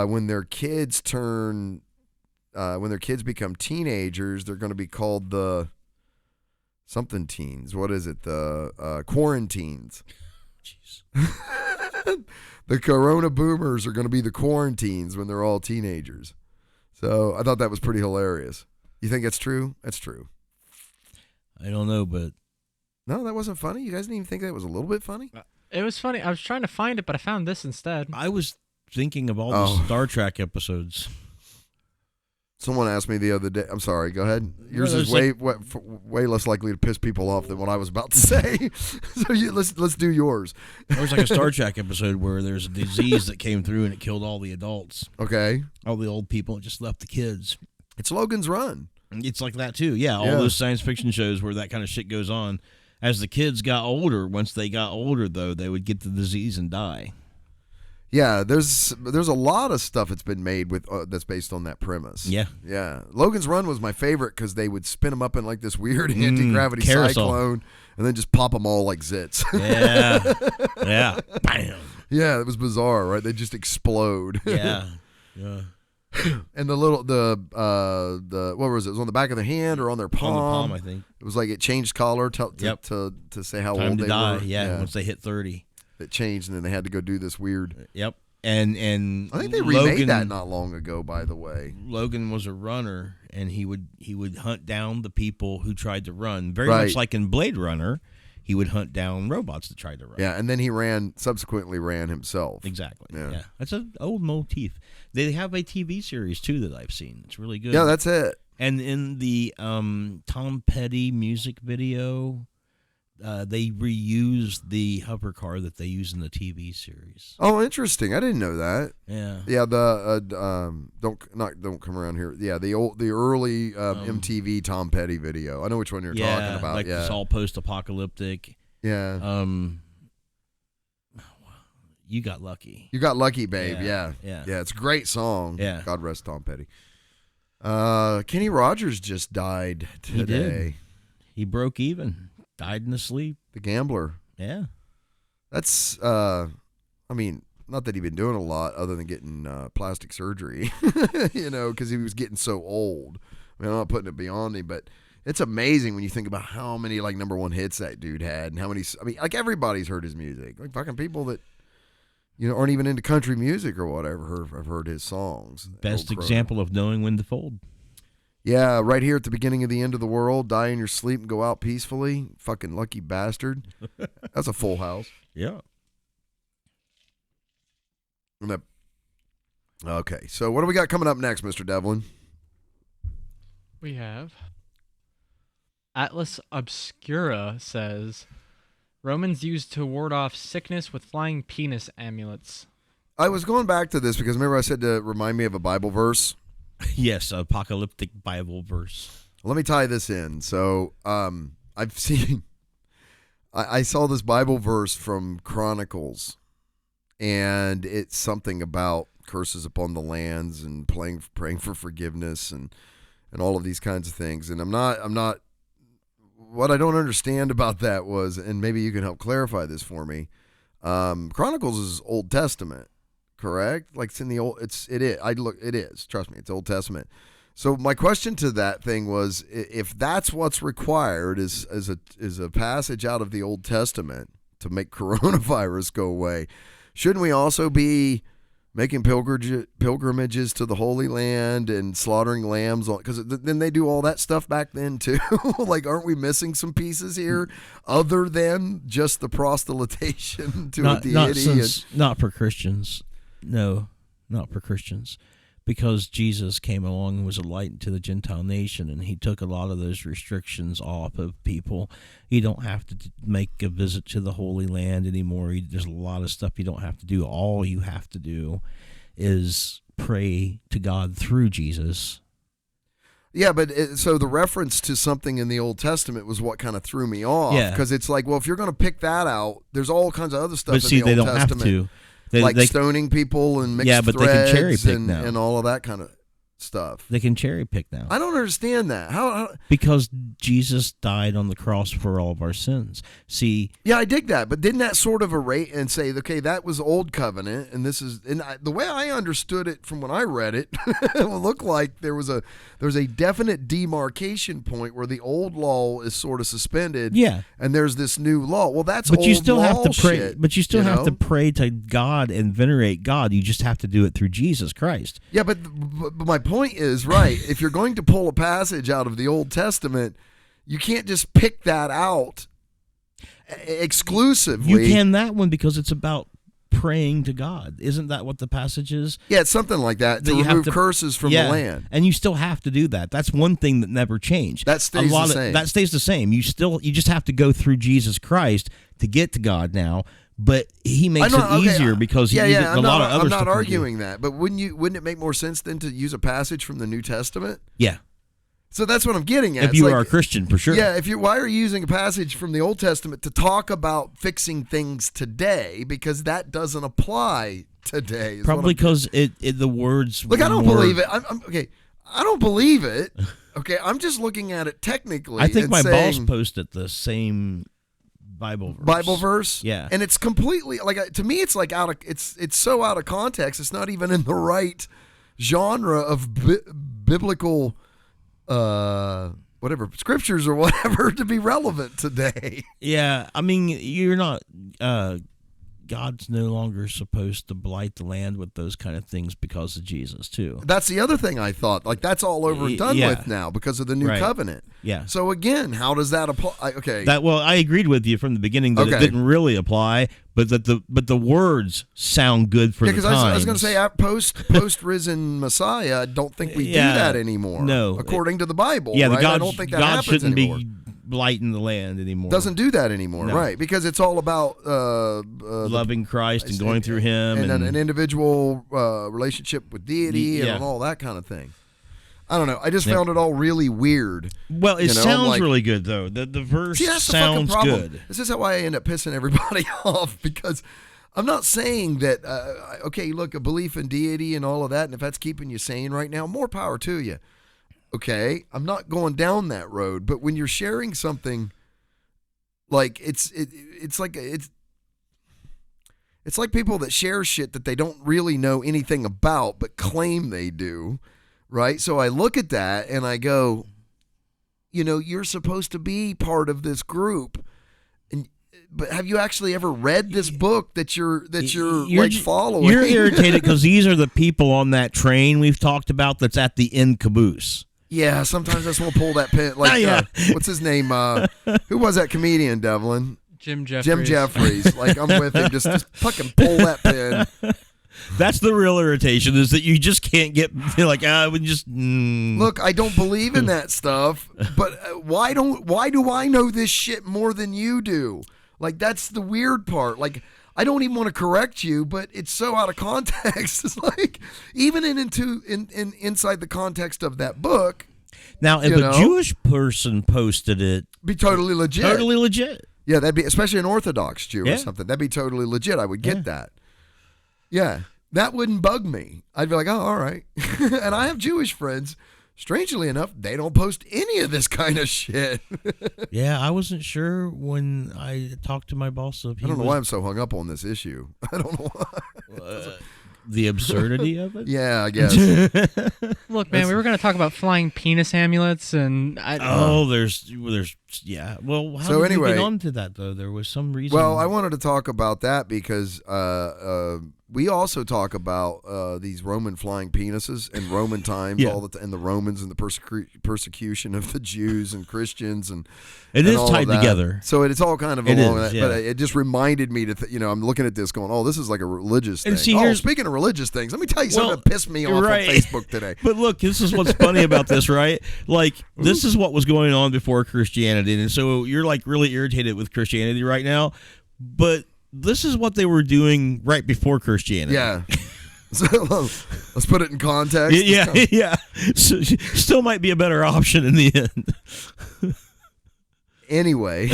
Speaker 1: when their kids become teenagers, they're going to be called the something teens. What is it? The quarantines.
Speaker 3: Jeez.
Speaker 1: The Corona boomers are going to be the quarantines when they're all teenagers. So I thought that was pretty hilarious. You think that's true? That's true.
Speaker 3: I don't know, but
Speaker 1: No, that wasn't funny. You guys didn't even think that was a little bit funny?
Speaker 2: It was funny. I was trying to find it, but I found this instead.
Speaker 3: I was thinking of all the Star Trek episodes.
Speaker 1: Someone asked me the other day. I'm sorry. Go ahead. Yours
Speaker 3: No,
Speaker 1: is way less likely to piss people off than what I was about to say. So let's do yours.
Speaker 3: There was like a Star Trek episode where there's a disease that came through and it killed all the adults,
Speaker 1: Okay.
Speaker 3: all the old people, and just left the kids.
Speaker 1: It's Logan's Run.
Speaker 3: It's like that too. Yeah, all
Speaker 1: Yeah.
Speaker 3: those science fiction shows where that kind of shit goes on. As the kids got older, once they got older, though, they would get the disease and die.
Speaker 1: Yeah, there's a lot of stuff that's been made with that's based on that premise.
Speaker 3: Yeah.
Speaker 1: Yeah. Logan's Run was my favorite because they would spin them up in like this weird anti-gravity
Speaker 3: carousel.
Speaker 1: cyclone and then just pop them all like zits.
Speaker 3: Yeah. Yeah. Bam.
Speaker 1: Yeah, it was bizarre, right? They just explode.
Speaker 3: Yeah. Yeah.
Speaker 1: And the what was it? It was on the back of the hand or on their palm?
Speaker 3: On the palm, I think.
Speaker 1: It was like it changed color to say how
Speaker 3: Time
Speaker 1: old
Speaker 3: to
Speaker 1: they
Speaker 3: die.
Speaker 1: were.
Speaker 3: Yeah, once they hit 30.
Speaker 1: It changed, and then they had to go do this weird.
Speaker 3: Yep. And
Speaker 1: I think they remade that not long ago, by the way.
Speaker 3: Logan was a runner, and he would hunt down the people who tried to run. Very
Speaker 1: Right.
Speaker 3: much like in Blade Runner, he would hunt down robots that tried to run.
Speaker 1: Yeah, and then he subsequently ran himself.
Speaker 3: Exactly.
Speaker 1: Yeah.
Speaker 3: Yeah. That's an old motif. They have a TV series, too, that I've seen. It's really good.
Speaker 1: Yeah, that's it.
Speaker 3: And in the Tom Petty music video, they reused the hover car that they use in the TV series.
Speaker 1: Oh, interesting. I didn't know that.
Speaker 3: Yeah.
Speaker 1: Yeah, the don't come around here. Yeah, the early MTV Tom Petty video. I know which one you're talking about.
Speaker 3: Like
Speaker 1: yeah,
Speaker 3: it's all post-apocalyptic.
Speaker 1: yeah.
Speaker 3: You got lucky.
Speaker 1: You got lucky, babe.
Speaker 3: Yeah,
Speaker 1: Yeah,
Speaker 3: yeah.
Speaker 1: It's a great song.
Speaker 3: Yeah.
Speaker 1: God rest Tom Petty. Kenny Rogers just died today.
Speaker 3: He did. He broke even. Died in his sleep.
Speaker 1: The gambler.
Speaker 3: Yeah.
Speaker 1: That's. I mean, not that he'd been doing a lot other than getting plastic surgery. Because he was getting so old. I mean, I'm not putting it beyond him, but it's amazing when you think about how many like number one hits that dude had, and how many. I mean, like everybody's heard his music. Like fucking people that aren't even into country music or whatever have heard his songs.
Speaker 3: Best example of knowing when to fold.
Speaker 1: Yeah, right here at the beginning of the end of the world, die in your sleep and go out peacefully. Fucking lucky bastard. That's a full house.
Speaker 3: Yeah.
Speaker 1: Okay, so what do we got coming up next, Mr. Devlin?
Speaker 2: We have Atlas Obscura says Romans used to ward off sickness with flying penis amulets.
Speaker 1: I was going back to this because remember I said to remind me of a Bible verse?
Speaker 3: Yes, apocalyptic Bible verse.
Speaker 1: Let me tie this in. So I've seen, I saw this Bible verse from Chronicles, and it's something about curses upon the lands and praying for forgiveness and all of these kinds of things. And I'm not. What I don't understand about that was, and maybe you can help clarify this for me. Chronicles is Old Testament. Correct? Like it's in the old. It is. It is. Trust me, it's Old Testament. So my question to that thing was, if that's what's required is a passage out of the Old Testament to make coronavirus go away, shouldn't we also be making pilgrimages to the Holy Land and slaughtering lambs, because then they do all that stuff back then too. Like, aren't we missing some pieces here other than just the proselytation to a deity?
Speaker 3: Not for Christians. No, not for Christians. Because Jesus came along and was a light to the Gentile nation, and he took a lot of those restrictions off of people. You don't have to make a visit to the Holy Land anymore. There's a lot of stuff you don't have to do. All you have to do is pray to God through Jesus.
Speaker 1: Yeah, but so the reference to something in the Old Testament was what kind of threw me off.
Speaker 3: Yeah.
Speaker 1: Because it's like, well, if you're going to pick that out, there's all kinds of other stuff
Speaker 3: But
Speaker 1: in
Speaker 3: see,
Speaker 1: the
Speaker 3: they
Speaker 1: Old
Speaker 3: don't
Speaker 1: Testament.
Speaker 3: have to.
Speaker 1: Like stoning people and mixed
Speaker 3: but
Speaker 1: threads
Speaker 3: they can cherry pick now.
Speaker 1: and all of that kind of stuff.
Speaker 3: They can cherry pick now.
Speaker 1: I don't understand that. How?
Speaker 3: Because Jesus died on the cross for all of our sins. See?
Speaker 1: Yeah, I dig that. But didn't that sort of erase and say, okay, that was Old Covenant, and this is, the way I understood it from when I read it, it looked like there was a definite demarcation point where the old law is sort of suspended.
Speaker 3: Yeah.
Speaker 1: And there's this new law. Well, that's
Speaker 3: but
Speaker 1: old
Speaker 3: you still
Speaker 1: law
Speaker 3: have to pray.
Speaker 1: shit,
Speaker 3: But you still have to
Speaker 1: know?
Speaker 3: pray to God and venerate God. You just have to do it through Jesus Christ.
Speaker 1: Yeah, but my point is, right, if you're going to pull a passage out of the Old Testament, you can't just pick that out exclusively.
Speaker 3: You can that one because it's about praying to God. Isn't that what the passage is?
Speaker 1: Yeah, it's something like that, to remove curses from the land.
Speaker 3: And you still have to do that. That's one thing that never changed.
Speaker 1: That stays the same.
Speaker 3: That stays the same. You just have to go through Jesus Christ to get to God now. But he makes it easier because he uses a lot of other stuff.
Speaker 1: I'm not arguing that, but wouldn't it make more sense then to use a passage from the New Testament?
Speaker 3: Yeah.
Speaker 1: So that's what I'm getting at.
Speaker 3: If you are a Christian, for sure.
Speaker 1: Yeah, why are you using a passage from the Old Testament to talk about fixing things today? Because that doesn't apply today.
Speaker 3: Probably because the words.
Speaker 1: Look, I don't believe it. I'm okay. I don't believe it. Okay, I'm just looking at it technically.
Speaker 3: I think my boss posted the same Bible verse. Yeah.
Speaker 1: And it's completely to me it's like it's so out of context. It's not even in the right genre of biblical whatever scriptures or whatever to be relevant today.
Speaker 3: Yeah, I mean, you're not God's no longer supposed to blight the land with those kind of things because of Jesus too.
Speaker 1: That's the other thing I thought. Like, that's all over and done with now because of the new covenant.
Speaker 3: Yeah.
Speaker 1: So again, how does that apply? Okay.
Speaker 3: I agreed with you from the beginning that it didn't really apply, but the words sound good for the times.
Speaker 1: I was going to say post risen Messiah. I don't think we do that anymore.
Speaker 3: No,
Speaker 1: according to the Bible.
Speaker 3: Yeah,
Speaker 1: right? I don't think that happens
Speaker 3: shouldn't
Speaker 1: anymore.
Speaker 3: be blighting the land anymore.
Speaker 1: Doesn't do that anymore, right? Because it's all about
Speaker 3: loving Christ and going through Him
Speaker 1: and an individual relationship with deity and all that kind of thing. I don't know. I just found it all really weird.
Speaker 3: Well, it sounds really good though. The verse sounds good.
Speaker 1: This is how I end up pissing everybody off because I'm not saying that. Okay, look, a belief in deity and all of that, and if that's keeping you sane right now, more power to you. Okay, I'm not going down that road, but when you're sharing something like it's like people that share shit that they don't really know anything about but claim they do, right? So I look at that and I go, you're supposed to be part of this group, but have you actually ever read this book that you're like following?
Speaker 3: You're irritated because these are the people on that train we've talked about that's at the end caboose.
Speaker 1: Yeah, sometimes I just want to pull that pin. Like, what's his name? Who was that comedian, Devlin?
Speaker 2: Jim Jeffries.
Speaker 1: Jim Jeffries. Like, I'm with him. Just fucking pull that pin.
Speaker 3: That's the real irritation, is that you just can't get like, we just
Speaker 1: Look, I don't believe in that stuff, but why do I know this shit more than you do? Like, that's the weird part. Like, I don't even want to correct you, but it's so out of context. It's like, even inside the context of that book.
Speaker 3: Now, if a Jewish person posted it,
Speaker 1: be totally legit.
Speaker 3: Totally legit.
Speaker 1: Yeah, that'd be, especially an Orthodox Jew or something. That'd be totally legit. I would get that. Yeah, that wouldn't bug me. I'd be like, oh, all right. And I have Jewish friends. Strangely enough, they don't post any of this kind of shit.
Speaker 3: Yeah, I wasn't sure when I talked to my boss. I
Speaker 1: don't know why I'm so hung up on this issue. I don't know why.
Speaker 3: The absurdity of it?
Speaker 1: Yeah, I guess.
Speaker 2: Look, man, we were going to talk about flying penis amulets, and
Speaker 3: there's Yeah. Well, how
Speaker 1: So
Speaker 3: did we
Speaker 1: anyway-
Speaker 3: get on to that though? There was some reason.
Speaker 1: Well, I wanted to talk about that because we also talk about these Roman flying penises in Roman times,
Speaker 3: Yeah.
Speaker 1: all and the Romans and the persecution of the Jews and Christians, and
Speaker 3: it
Speaker 1: and
Speaker 3: is
Speaker 1: all
Speaker 3: tied
Speaker 1: of that.
Speaker 3: together.
Speaker 1: So it's all kind of
Speaker 3: It
Speaker 1: along
Speaker 3: is,
Speaker 1: that. But
Speaker 3: yeah.
Speaker 1: it just reminded me to, I'm looking at this going, oh, this is like a religious
Speaker 3: And
Speaker 1: thing.
Speaker 3: see,
Speaker 1: Oh,
Speaker 3: here's-
Speaker 1: speaking of religious things, let me tell you something
Speaker 3: Well,
Speaker 1: that pissed me off
Speaker 3: right.
Speaker 1: on Facebook today.
Speaker 3: But look, this is what's funny about this, right? Like, this is what was going on before Christianity. And so you're like really irritated with Christianity right now. But this is what they were doing right before Christianity.
Speaker 1: Yeah. So let's put it in context.
Speaker 3: Yeah. Yeah. So, still might be a better option in the end.
Speaker 1: Anyway,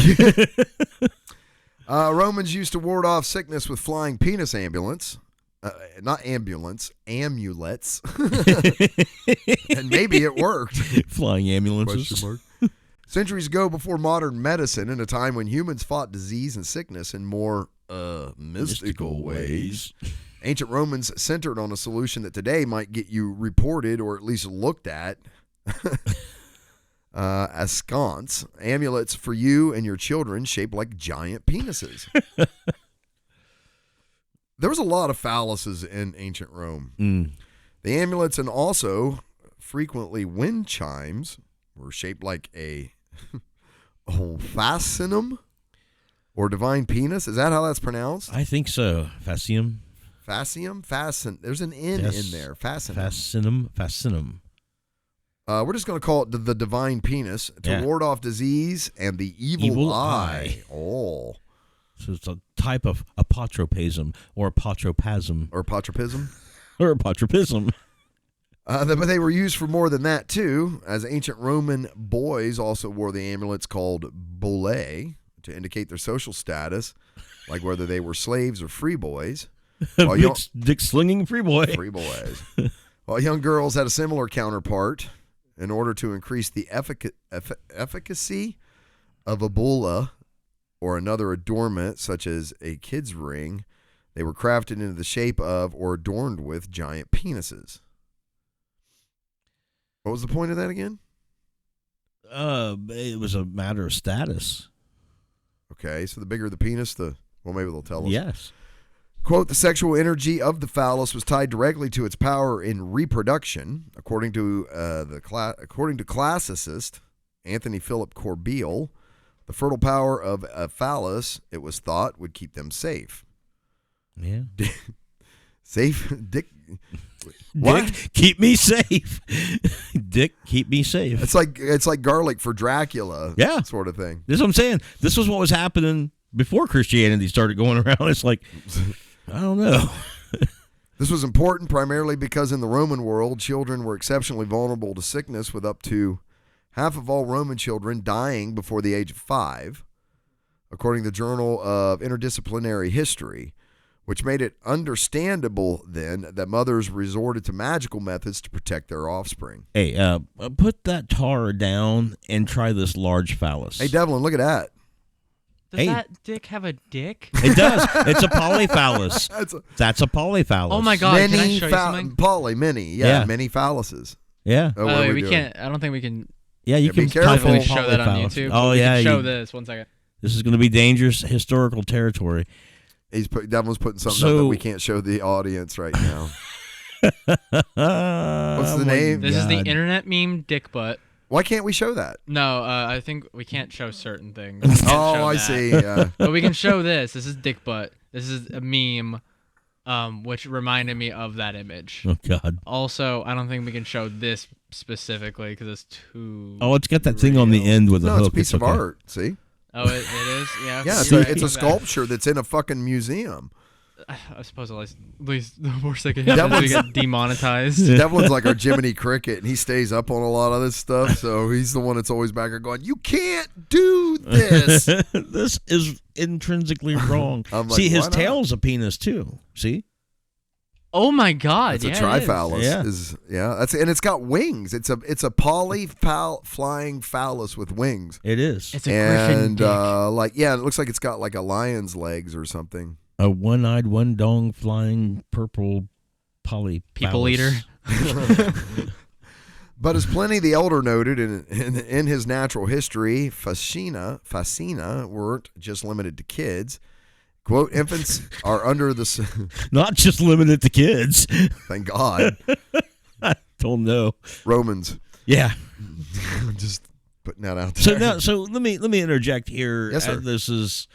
Speaker 1: Romans used to ward off sickness with flying penis ambulance. Not ambulance, amulets. And maybe it worked.
Speaker 3: Flying ambulances.
Speaker 1: Centuries ago, before modern medicine, in a time when humans fought disease and sickness in more mystical ways, ancient Romans centered on a solution that today might get you reported or at least looked at. Ascons, amulets for you and your children shaped like giant penises. There was a lot of phalluses in ancient Rome.
Speaker 3: Mm.
Speaker 1: The amulets and also frequently wind chimes were shaped like a fascinum or divine penis. Is that how that's pronounced?
Speaker 3: I think so. Fascium.
Speaker 1: Fascium? There's an N in there. Fascinum.
Speaker 3: Fascinum.
Speaker 1: We're just going to call it the divine penis to ward off disease and the evil eye. Oh.
Speaker 3: So it's a type of apotropism or apotropasm.
Speaker 1: Or apotropism.
Speaker 3: Or apotropism.
Speaker 1: But they were used for more than that, too, as ancient Roman boys also wore the amulets called bullae to indicate their social status, like whether they were slaves or free boys.
Speaker 3: Dick slinging free boy.
Speaker 1: Free boys. While young girls had a similar counterpart in order to increase the efficacy of a bulla or another adornment, such as a kid's ring, they were crafted into the shape of or adorned with giant penises. What was the point of that again?
Speaker 3: It was a matter of status.
Speaker 1: Okay, so the bigger the penis, maybe they'll tell us.
Speaker 3: Yes.
Speaker 1: Quote, the sexual energy of the phallus was tied directly to its power in reproduction, according to classicist Anthony Philip Corbeil. The fertile power of a phallus, it was thought, would keep them safe.
Speaker 3: Yeah.
Speaker 1: Safe? Dick? What?
Speaker 3: Dick, keep me safe. Dick, keep me safe.
Speaker 1: It's like garlic for Dracula.
Speaker 3: Yeah.
Speaker 1: Sort of thing.
Speaker 3: This is what I'm saying. This was what was happening before Christianity started going around. It's like, I don't know.
Speaker 1: This was important primarily because in the Roman world, children were exceptionally vulnerable to sickness, with up to half of all Roman children dying before the age of 5, according to the Journal of Interdisciplinary History, which made it understandable then that mothers resorted to magical methods to protect their offspring.
Speaker 3: Hey, put that tar down and try this large phallus.
Speaker 1: Hey, Devlin, look at that.
Speaker 2: Does that dick have a dick?
Speaker 3: It does. It's a polyphallus. That's a polyphallus.
Speaker 2: Oh my God! Can I show you something?
Speaker 1: Many phalluses.
Speaker 3: Yeah.
Speaker 1: Oh, what are we
Speaker 2: we
Speaker 1: doing?
Speaker 2: can't. I don't think we can.
Speaker 3: Yeah, you can
Speaker 1: be careful.
Speaker 2: Definitely show that on
Speaker 3: polyphallus.
Speaker 2: YouTube.
Speaker 3: Oh
Speaker 2: We
Speaker 3: yeah.
Speaker 2: can show this. 1 second.
Speaker 3: This is going to be dangerous historical territory.
Speaker 1: Devlin's putting something up that we can't show the audience right now. What's the name?
Speaker 2: This is the internet meme dick butt.
Speaker 1: Why can't we show that?
Speaker 2: No, I think we can't show certain things. We can't
Speaker 1: Oh,
Speaker 2: show
Speaker 1: I
Speaker 2: that.
Speaker 1: see. Yeah.
Speaker 2: But we can show this. This is dick butt. This is a meme, which reminded me of that image.
Speaker 3: Oh God.
Speaker 2: Also, I don't think we can show this specifically because it's too.
Speaker 3: Oh, it's got that thing on the end with a
Speaker 1: No,
Speaker 3: hook.
Speaker 1: it's a piece of
Speaker 3: okay.
Speaker 1: art. See?
Speaker 2: Oh, it is? Yeah.
Speaker 1: Yeah,
Speaker 2: you're
Speaker 1: it's a
Speaker 2: right.
Speaker 1: sculpture that's in a fucking museum.
Speaker 2: I suppose at least the worst that could happen is we get demonetized.
Speaker 1: Devlin's like our Jiminy Cricket, and he stays up on a lot of this stuff, so he's the one that's always back there going, you can't do this.
Speaker 3: This is intrinsically wrong.
Speaker 1: I'm like,
Speaker 3: See, his
Speaker 1: why not?
Speaker 3: tail's a penis too. See?
Speaker 2: Oh my God!
Speaker 1: It's
Speaker 2: yeah,
Speaker 1: a
Speaker 2: it is.
Speaker 1: triphallus.
Speaker 3: Yeah.
Speaker 1: And it's got wings. It's a flying phallus with wings.
Speaker 3: It is.
Speaker 2: It's a griffin
Speaker 1: And
Speaker 2: dick.
Speaker 1: it looks like it's got like a lion's legs or something.
Speaker 3: A one-eyed, one-dong, flying purple polyphallus.
Speaker 2: People eater.
Speaker 1: But as Pliny the Elder noted in his natural history, fascina weren't just limited to kids. Quote, infants are under the...
Speaker 3: Not just limited to kids.
Speaker 1: Thank God.
Speaker 3: I don't know.
Speaker 1: Romans.
Speaker 3: Yeah.
Speaker 1: Just putting that out there.
Speaker 3: So let me interject here.
Speaker 1: Yes, sir.
Speaker 3: This is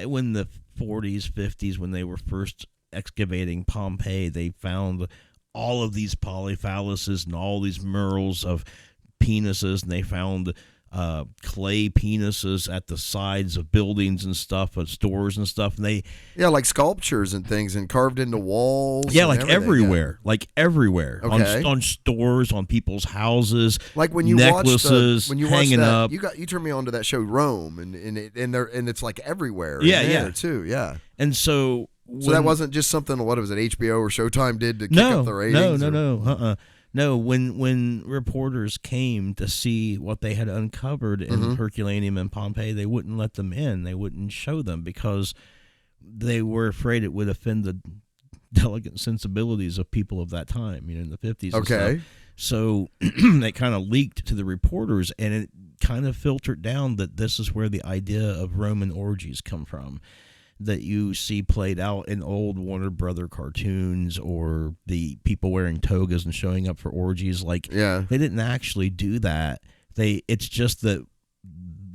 Speaker 3: when the 40s, 50s, when they were first excavating Pompeii, they found all of these polyphalluses and all these murals of penises, and they found clay penises at the sides of buildings and stuff, of stores and stuff. And they
Speaker 1: like sculptures and things, and carved into walls.
Speaker 3: Yeah, like everywhere,
Speaker 1: Okay.
Speaker 3: on stores, on people's houses,
Speaker 1: like when you
Speaker 3: necklaces,
Speaker 1: when you
Speaker 3: hanging
Speaker 1: watch that,
Speaker 3: up.
Speaker 1: You turned me on to that show Rome, and it's like everywhere.
Speaker 3: Yeah,
Speaker 1: too. Yeah,
Speaker 3: and so.
Speaker 1: So that wasn't just something, what was it, HBO or Showtime did to kick up the ratings?
Speaker 3: No. When reporters came to see what they had uncovered in Herculaneum and Pompeii, they wouldn't let them in. They wouldn't show them because they were afraid it would offend the delicate sensibilities of people of that time, in the 50s.
Speaker 1: Okay.
Speaker 3: And stuff. So they kind of leaked to the reporters, and it kind of filtered down that this is where the idea of Roman orgies come from, that you see played out in old Warner Brother cartoons, or the people wearing togas and showing up for orgies. Like, they didn't actually do that. It's just that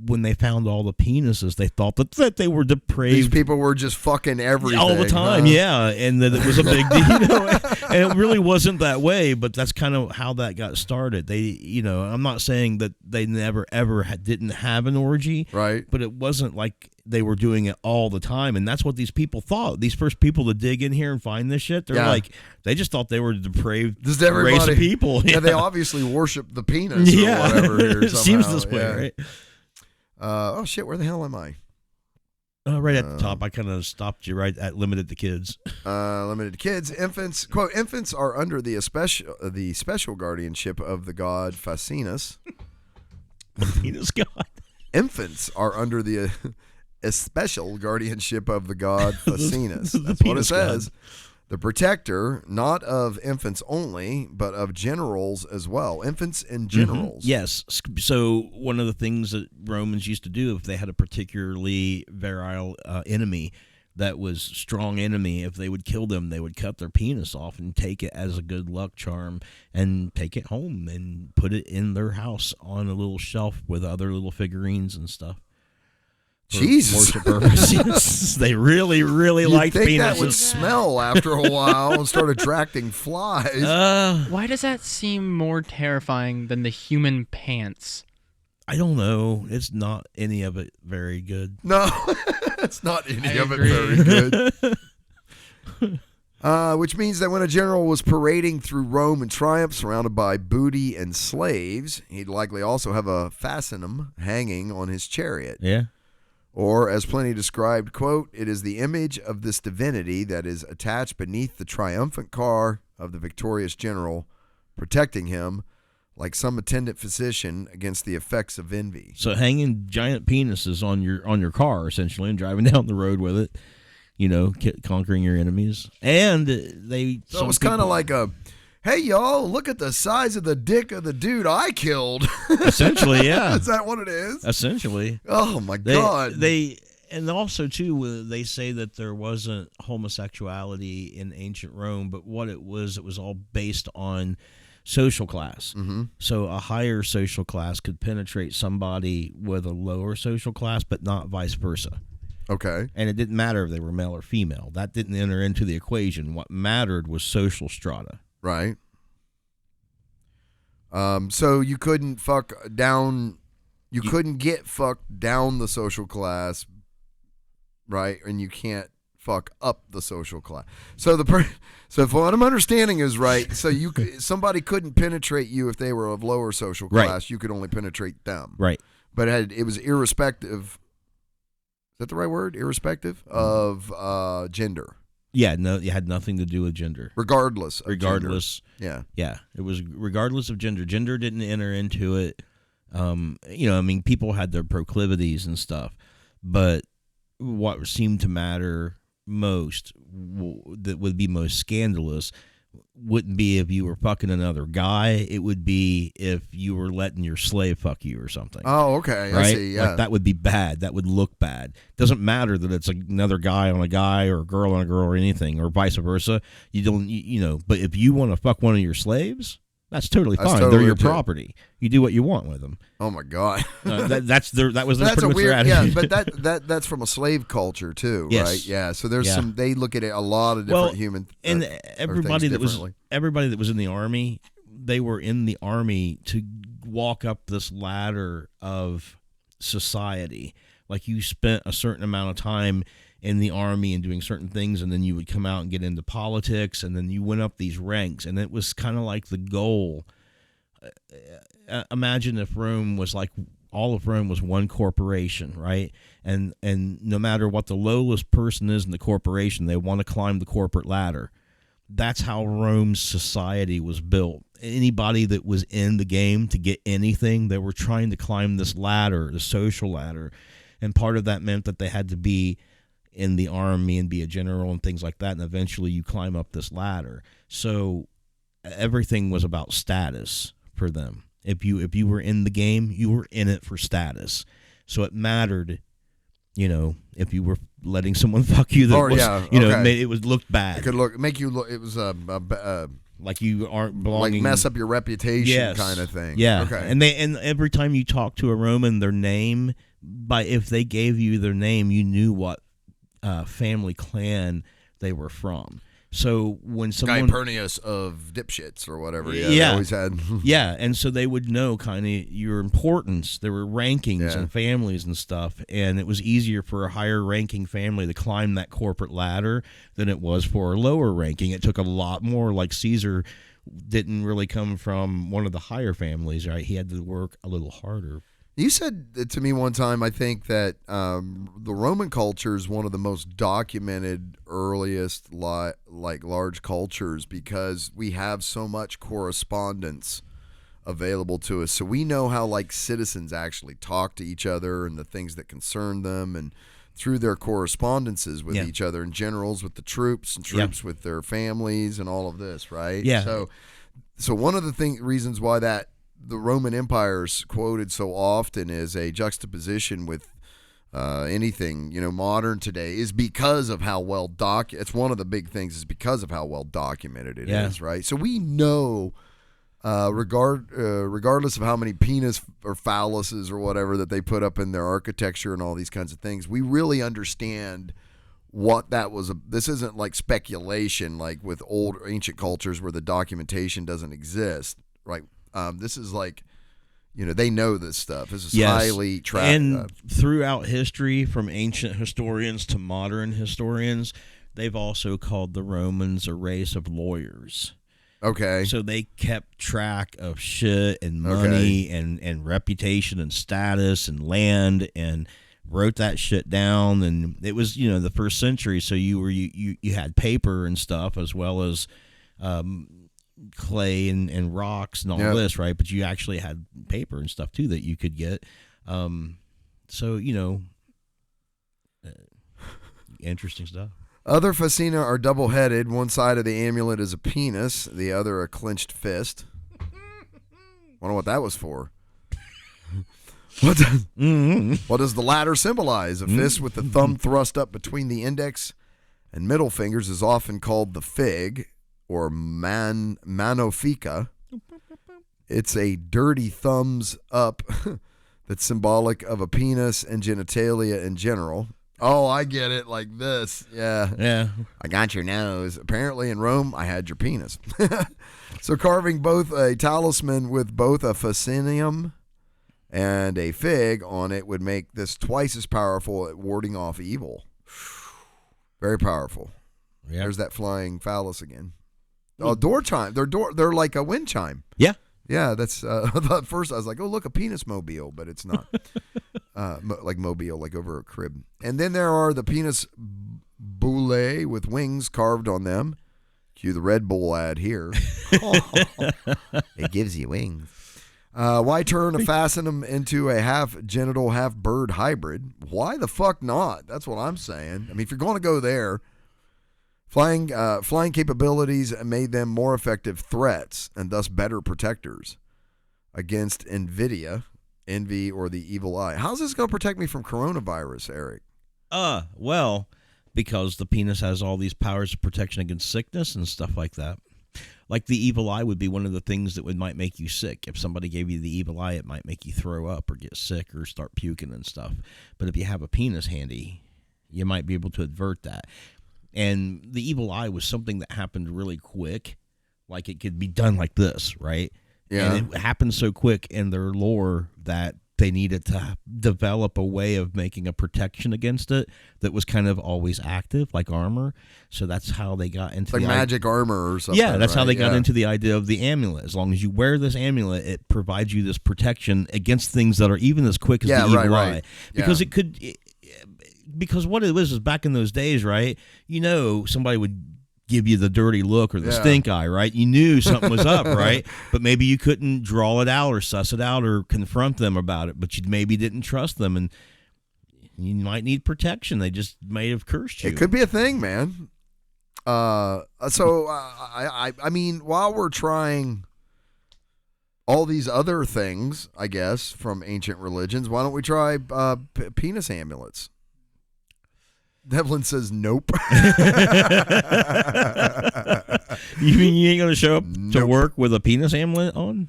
Speaker 3: when they found all the penises, they thought that they were depraved.
Speaker 1: These people were just fucking everything
Speaker 3: all the time, and that it was a big deal. And it really wasn't that way, but that's kind of how that got started. I'm not saying that they never ever didn't have an orgy,
Speaker 1: right?
Speaker 3: But it wasn't like they were doing it all the time, and that's what these people thought. These first people to dig in here and find this shit, they're like, they just thought they were a depraved race of people.
Speaker 1: Yeah, they obviously worship the penis or whatever here.
Speaker 3: It seems this way, right?
Speaker 1: Oh shit, where the hell am I?
Speaker 3: Right at the top. I kind of stopped you right at limited to kids.
Speaker 1: Limited to kids. Infants, quote, infants are under the special guardianship of the god Fascinus.
Speaker 3: The penis god.
Speaker 1: Infants are under the special guardianship of the god Fascinus. That's what it says. God. The protector, not of infants only, but of generals as well. Infants and generals.
Speaker 3: Yes. So one of the things that Romans used to do, if they had a particularly virile enemy that was strong enemy, if they would kill them, they would cut their penis off and take it as a good luck charm and take it home and put it in their house on a little shelf with other little figurines and stuff.
Speaker 1: Jesus.
Speaker 3: Worship purposes. They really, really liked penises.
Speaker 1: That would smell after a while and start attracting flies.
Speaker 2: Why does that seem more terrifying than the human pants?
Speaker 3: I don't know. It's not any of it very good.
Speaker 1: No, it's not any of it very good. Which means that when a general was parading through Rome in triumph, surrounded by booty and slaves, he'd likely also have a fascinum hanging on his chariot.
Speaker 3: Yeah.
Speaker 1: Or, as Pliny described, quote, it is the image of this divinity that is attached beneath the triumphant car of the victorious general, protecting him like some attendant physician against the effects of envy.
Speaker 3: So hanging giant penises on your car, essentially, and driving down the road with it, conquering your enemies. And
Speaker 1: So it was kind of like a, hey, y'all, look at the size of the dick of the dude I killed.
Speaker 3: Essentially, yeah.
Speaker 1: Is that what it is?
Speaker 3: Essentially.
Speaker 1: Oh, my God.
Speaker 3: And also, too, they say that there wasn't homosexuality in ancient Rome, but what it was all based on social class.
Speaker 1: Mm-hmm.
Speaker 3: So a higher social class could penetrate somebody with a lower social class, but not vice versa.
Speaker 1: Okay.
Speaker 3: And it didn't matter if they were male or female. That didn't enter into the equation. What mattered was social strata.
Speaker 1: Right. So you couldn't fuck down. You couldn't get fucked down the social class, right? And you can't fuck up the social class. So so if what I'm understanding is right, so somebody couldn't penetrate you if they were of lower social class.
Speaker 3: Right.
Speaker 1: You could only penetrate them.
Speaker 3: Right.
Speaker 1: But it was irrespective. Is that the right word? Irrespective of gender.
Speaker 3: Yeah, no, it had nothing to do with gender.
Speaker 1: Regardless of gender.
Speaker 3: Yeah. Yeah, it was regardless of gender. Gender didn't enter into it. People had their proclivities and stuff, but what seemed to matter most, that would be most scandalous, wouldn't be if you were fucking another guy. It would be if you were letting your slave fuck you or something.
Speaker 1: Oh, okay.
Speaker 3: Right?
Speaker 1: I see. Yeah.
Speaker 3: Like that would be bad. That would look bad. Doesn't matter that it's another guy on a guy or a girl on a girl or anything, or vice versa. You don't, you know. But if you want to fuck one of your slaves, that's totally fine.
Speaker 1: totally
Speaker 3: They're your
Speaker 1: legit.
Speaker 3: property. You do what you want with them.
Speaker 1: Oh my God.
Speaker 3: That was
Speaker 1: That's
Speaker 3: pretty
Speaker 1: a
Speaker 3: much
Speaker 1: weird.
Speaker 3: their
Speaker 1: Yeah,
Speaker 3: attitude.
Speaker 1: but that's from a slave culture too,
Speaker 3: Yes.
Speaker 1: right? Yeah. So there's
Speaker 3: Yeah.
Speaker 1: some. They look at it a lot of different human.
Speaker 3: And
Speaker 1: or
Speaker 3: everybody
Speaker 1: things
Speaker 3: that was
Speaker 1: differently.
Speaker 3: everybody that was in the army, they were in the army to walk up this ladder of society. Like you spent a certain amount of time in the army and doing certain things, and then you would come out and get into politics, and then you went up these ranks, and it was kind of like the goal. Imagine if Rome was like all of Rome was one corporation, right? And no matter what the lowest person is in the corporation, they want to climb the corporate ladder. That's how Rome's society was built. Anybody that was in the game to get anything, they were trying to climb this ladder, the social ladder. And part of that meant that they had to be in the army and be a general and things like that. And eventually you climb up this ladder. So everything was about status for them. If you were in the game, you were in it for status. So it mattered, you know, if you were letting someone fuck you, it was looked bad.
Speaker 1: It could make you look. It was
Speaker 3: like you aren't belonging,
Speaker 1: like mess up your reputation, kind of thing.
Speaker 3: Yeah.
Speaker 1: Okay.
Speaker 3: And every time you talk to a Roman, their name, if they gave you their name, you knew what family clan they were from. So when someone
Speaker 1: Guipernius of dipshits or whatever, they always had.
Speaker 3: Yeah, and so they would know kind of your importance. There were rankings and families and stuff, and it was easier for a higher ranking family to climb that corporate ladder than it was for a lower ranking. It took a lot more. Like Caesar didn't really come from one of the higher families, right? He had to work a little harder.
Speaker 1: You said to me one time, I think, that the Roman culture is one of the most documented, earliest large cultures because we have so much correspondence available to us. So we know how like citizens actually talk to each other and the things that concern them, and through their correspondences with each other, and generals with the troops and troops with their families and all of this, right?
Speaker 3: Yeah.
Speaker 1: So one of the reasons why that the Roman Empire is quoted so often as a juxtaposition with anything, modern today, is because of how well it's one of the big things is because of how well documented it is, right? So we know, regardless of how many penis or phalluses or whatever that they put up in their architecture and all these kinds of things, we really understand what that was. This isn't like speculation like with old ancient cultures where the documentation doesn't exist, right? This is like, they know this stuff. This is highly tracked.
Speaker 3: And throughout history, from ancient historians to modern historians, they've also called the Romans a race of lawyers.
Speaker 1: Okay.
Speaker 3: So they kept track of shit and money and reputation and status and land and wrote that shit down. And it was, the first century. So you had paper and stuff as well as clay and rocks and all this, right? But you actually had paper and stuff too that you could get. Interesting stuff.
Speaker 1: Other fascina are double-headed. One side of the amulet is a penis, the other a clenched fist. Wonder what that was for. What does the latter symbolize? A fist with the thumb thrust up between the index and middle fingers is often called the fig, or manofica. It's a dirty thumbs up that's symbolic of a penis and genitalia in general. Oh, I get it, like this. Yeah. I got your nose. Apparently in Rome, I had your penis. So carving both a talisman with both a fascinium and a fig on it would make this twice as powerful at warding off evil. Very powerful.
Speaker 3: Yeah.
Speaker 1: There's that flying phallus again. Oh, door chime. They're like a wind chime.
Speaker 3: Yeah.
Speaker 1: Yeah, that's at first I was like, oh, look, a penis mobile, but it's not. Like mobile, like over a crib. And then there are the penis boule with wings carved on them. Cue the Red Bull ad here. It gives you wings. Why turn a fascinum into a half genital, half bird hybrid? Why the fuck not? That's what I'm saying. I mean, if you're going to go there, Flying capabilities made them more effective threats and thus better protectors against envy, or the evil eye. How's this going to protect me from coronavirus, Eric?
Speaker 3: Well, because the penis has all these powers of protection against sickness and stuff like that. Like the evil eye would be one of the things that might make you sick. If somebody gave you the evil eye, it might make you throw up or get sick or start puking and stuff. But if you have a penis handy, you might be able to avert that. And the evil eye was something that happened really quick. Like it could be done like this, right?
Speaker 1: Yeah.
Speaker 3: And it happened so quick in their lore that they needed to develop a way of making a protection against it that was kind of always active, like armor. So that's how they got into
Speaker 1: like magic armor or something.
Speaker 3: Yeah, that's how they got
Speaker 1: Yeah.
Speaker 3: into the idea of the amulet. As long as you wear this amulet, it provides you this protection against things that are even as quick as the evil eye. Because it could... Because what it was back in those days, right? Somebody would give you the dirty look or the stink eye, right? You knew something was up, right? But maybe you couldn't draw it out or suss it out or confront them about it, but you maybe didn't trust them, and you might need protection. They just may have cursed you.
Speaker 1: It could be a thing, man. I mean, while we're trying all these other things, I guess, from ancient religions, why don't we try penis amulets? Devlin says nope.
Speaker 3: You mean you ain't going to show up to work with a penis amulet on?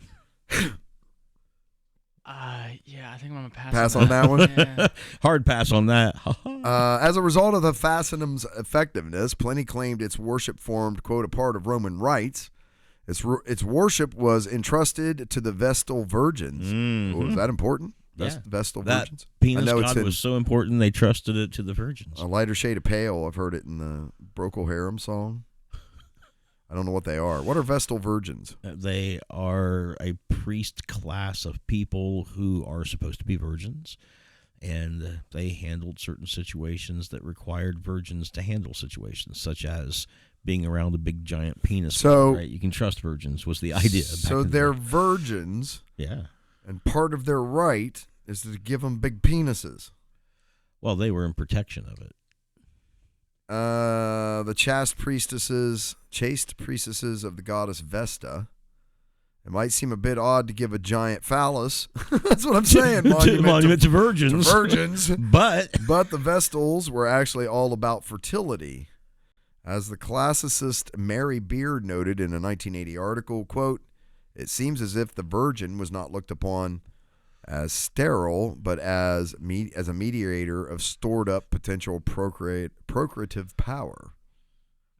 Speaker 2: Yeah, I think I'm going to
Speaker 1: pass on that one.
Speaker 2: Yeah.
Speaker 3: Hard pass on that.
Speaker 1: As a result of the fastenum's effectiveness, Pliny claimed its worship formed, quote, a part of Roman rites. Its worship was entrusted to the Vestal virgins.
Speaker 3: Mm-hmm.
Speaker 1: Oh, is that important?
Speaker 3: Yeah.
Speaker 1: Vestal
Speaker 3: that
Speaker 1: virgins?
Speaker 3: Penis god was so important they trusted it to the virgins.
Speaker 1: A lighter shade of pale. I've heard it in the Procol Harum song. I don't know what they are. What are Vestal virgins?
Speaker 3: They are a priest class of people who are supposed to be virgins, and they handled certain situations that required virgins to handle situations, such as being around a big giant penis.
Speaker 1: So,
Speaker 3: right? You can trust virgins was the idea.
Speaker 1: So they're virgins.
Speaker 3: Yeah.
Speaker 1: And part of their rite is to give them big penises.
Speaker 3: Well, they were in protection of it.
Speaker 1: The chaste priestesses of the goddess Vesta. It might seem a bit odd to give a giant phallus. That's what I'm saying.
Speaker 3: Monument to virgins. But
Speaker 1: the Vestals were actually all about fertility. As the classicist Mary Beard noted in a 1980 article, quote, it seems as if the virgin was not looked upon as sterile, but as a mediator of stored up potential procreative power.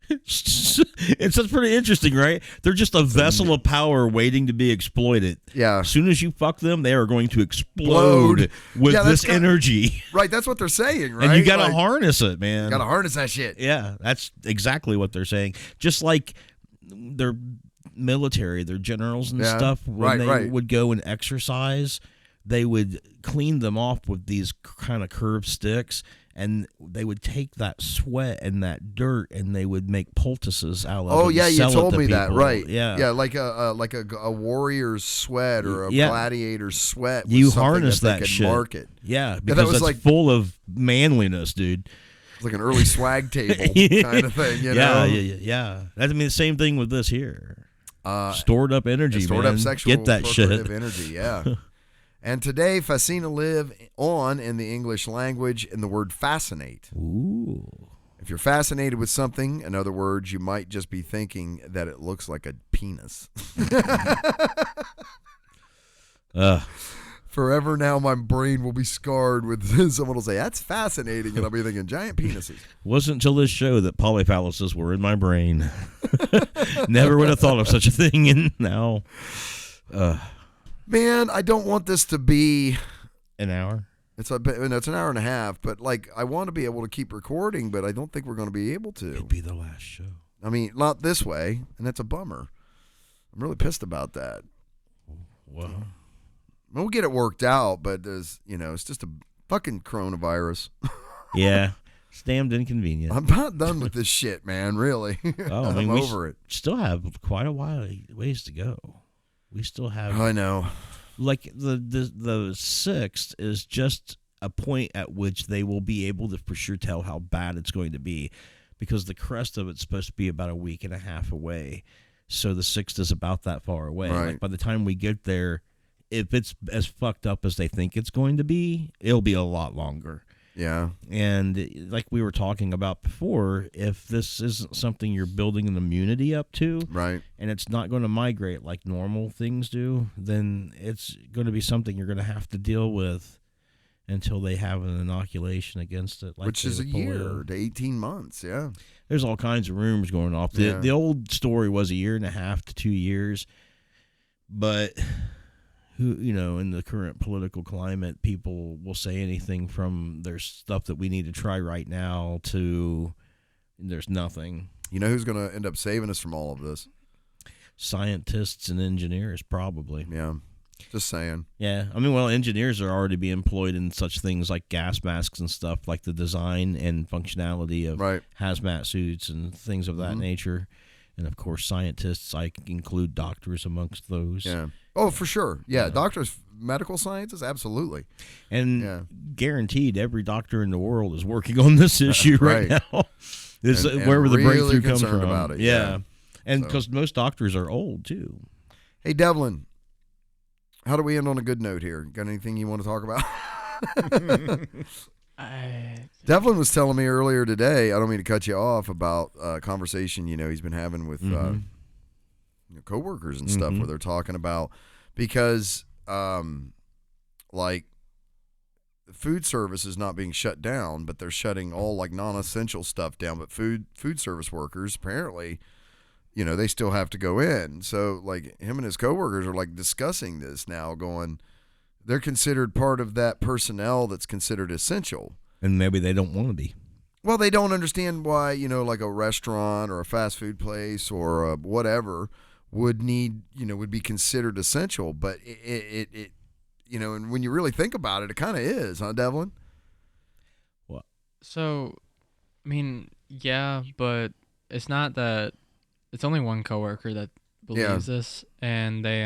Speaker 3: It's pretty interesting, right? They're just a vessel of power waiting to be exploited.
Speaker 1: Yeah.
Speaker 3: As soon as you fuck them, they are going to explode with this energy.
Speaker 1: Right, that's what they're saying, right?
Speaker 3: And you got to harness it, man.
Speaker 1: You got to harness that shit.
Speaker 3: Yeah, that's exactly what they're saying. Just like their military, their generals and stuff, when they would go and exercise, they would clean them off with these kind of curved sticks, and they would take that sweat and that dirt, and they would make poultices out of it.
Speaker 1: Oh yeah, you told me
Speaker 3: people.
Speaker 1: that, right?
Speaker 3: Yeah,
Speaker 1: like a warrior's sweat or a gladiator's sweat.
Speaker 3: You harness
Speaker 1: that
Speaker 3: shit.
Speaker 1: Market.
Speaker 3: Yeah, because it's full of manliness, dude.
Speaker 1: It's like an early swag table kind of thing, you know?
Speaker 3: Yeah. I mean, the same thing with this here. Stored up energy,
Speaker 1: stored
Speaker 3: man.
Speaker 1: up sexual
Speaker 3: Get that shit.
Speaker 1: Energy, yeah. And today, fascina live on in the English language in the word fascinate.
Speaker 3: Ooh.
Speaker 1: If you're fascinated with something, in other words, you might just be thinking that it looks like a penis. Forever now, my brain will be scarred with someone will say, that's fascinating, and I'll be thinking, giant penises.
Speaker 3: Wasn't until this show that polyphalluses were in my brain. Never would have thought of such a thing, and now...
Speaker 1: Man, I don't want this to be
Speaker 3: an hour.
Speaker 1: It's an hour and a half, but like I want to be able to keep recording, but I don't think we're going to be able to.
Speaker 3: It'd be the last show.
Speaker 1: I mean, not this way, and that's a bummer. I'm really pissed about that.
Speaker 3: Well,
Speaker 1: we'll get it worked out, but it's just a fucking coronavirus.
Speaker 3: Yeah, it's damned inconvenient.
Speaker 1: I'm not done with this shit, man. Really.
Speaker 3: Oh, I mean,
Speaker 1: I'm over it.
Speaker 3: Still have quite a ways to go. We still have.
Speaker 1: I know.
Speaker 3: Like the 6th is just a point at which they will be able to for sure tell how bad it's going to be, because the crest of it's supposed to be about a week and a half away. So the 6th is about that far away.
Speaker 1: Right.
Speaker 3: Like by the time we get there, if it's as fucked up as they think it's going to be, it'll be a lot longer.
Speaker 1: Yeah.
Speaker 3: And like we were talking about before, if this isn't something you're building an immunity up to,
Speaker 1: Right.
Speaker 3: and it's not going to migrate like normal things do, then it's going to be something you're going to have to deal with until they have an inoculation against it. Like
Speaker 1: Which is a year to 18 months, yeah.
Speaker 3: There's all kinds of rumors going off. The old story was a year and a half to 2 years, but who, in the current political climate, people will say anything from there's stuff that we need to try right now to there's nothing.
Speaker 1: You know who's going to end up saving us from all of this?
Speaker 3: Scientists and engineers, probably.
Speaker 1: Yeah. Just saying.
Speaker 3: Yeah. I mean, well, engineers are already being employed in such things like gas masks and stuff, like the design and functionality of hazmat suits and things of that nature. And, of course, scientists, I include doctors amongst those.
Speaker 1: Yeah. Oh, for sure. Yeah, doctors, medical scientists, absolutely.
Speaker 3: And guaranteed every doctor in the world is working on this issue right now. This is where the
Speaker 1: really
Speaker 3: breakthrough comes from.
Speaker 1: About it.
Speaker 3: Yeah. And because most doctors are old, too.
Speaker 1: Hey, Devlin, how do we end on a good note here? Got anything you want to talk about? Devlin was telling me earlier today, I don't mean to cut you off, about a conversation, he's been having with coworkers and stuff where they're talking about, because like food service is not being shut down, but they're shutting all like non-essential stuff down, but food service workers apparently, they still have to go in. So like him and his coworkers are like discussing this now, going, they're considered part of that personnel that's considered essential.
Speaker 3: And maybe they don't want to be.
Speaker 1: Well, they don't understand why, like a restaurant or a fast food place or whatever would be considered essential. But it and when you really think about it, it kind of is, huh, Devlin?
Speaker 3: What?
Speaker 2: So, I mean, yeah, but it's not that. It's only one coworker that believes this, and they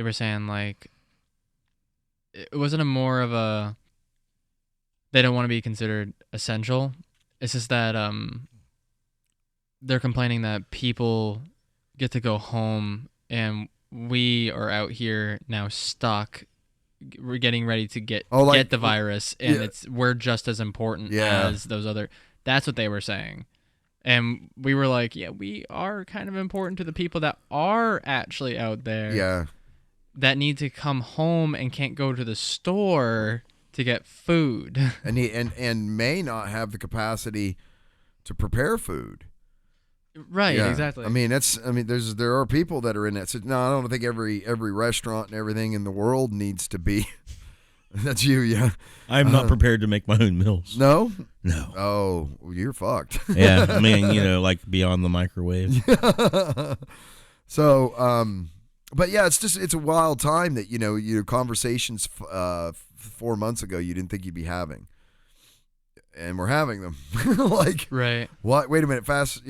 Speaker 2: were saying like it wasn't more of a they don't want to be considered essential. It's just that they're complaining that people get to go home and we are out here now stuck. We're getting ready to get the virus, and we're just as important as those other. That's what they were saying. And we were like, yeah, we are kind of important to the people that are actually out there.
Speaker 1: Yeah.
Speaker 2: That need to come home and can't go to the store to get food.
Speaker 1: And may not have the capacity to prepare food.
Speaker 2: Right, exactly.
Speaker 1: I mean, there are people that are in that. So, no, I don't think every restaurant and everything in the world needs to be. That's you, yeah.
Speaker 3: I'm not prepared to make my own meals.
Speaker 1: No?
Speaker 3: No.
Speaker 1: Oh, you're fucked.
Speaker 3: Yeah, I mean, like beyond the microwave.
Speaker 1: So, but yeah, it's a wild time that, your conversations 4 months ago you didn't think you'd be having. And we're having them. Like,
Speaker 2: right.
Speaker 1: What? Wait a minute. Fast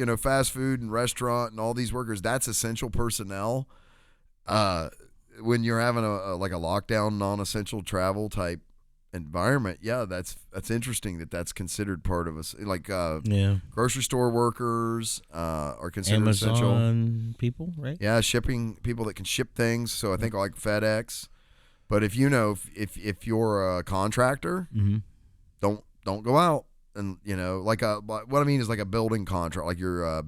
Speaker 1: food and restaurant and all these workers, that's essential personnel. When you're having a lockdown, non-essential travel type environment, that's interesting that's considered part of us. Like grocery store workers are considered
Speaker 3: Amazon
Speaker 1: essential.
Speaker 3: People, right?
Speaker 1: Yeah, shipping people that can ship things. So I think like FedEx. But if you're a contractor, don't go out and what I mean is like a building contract, like you're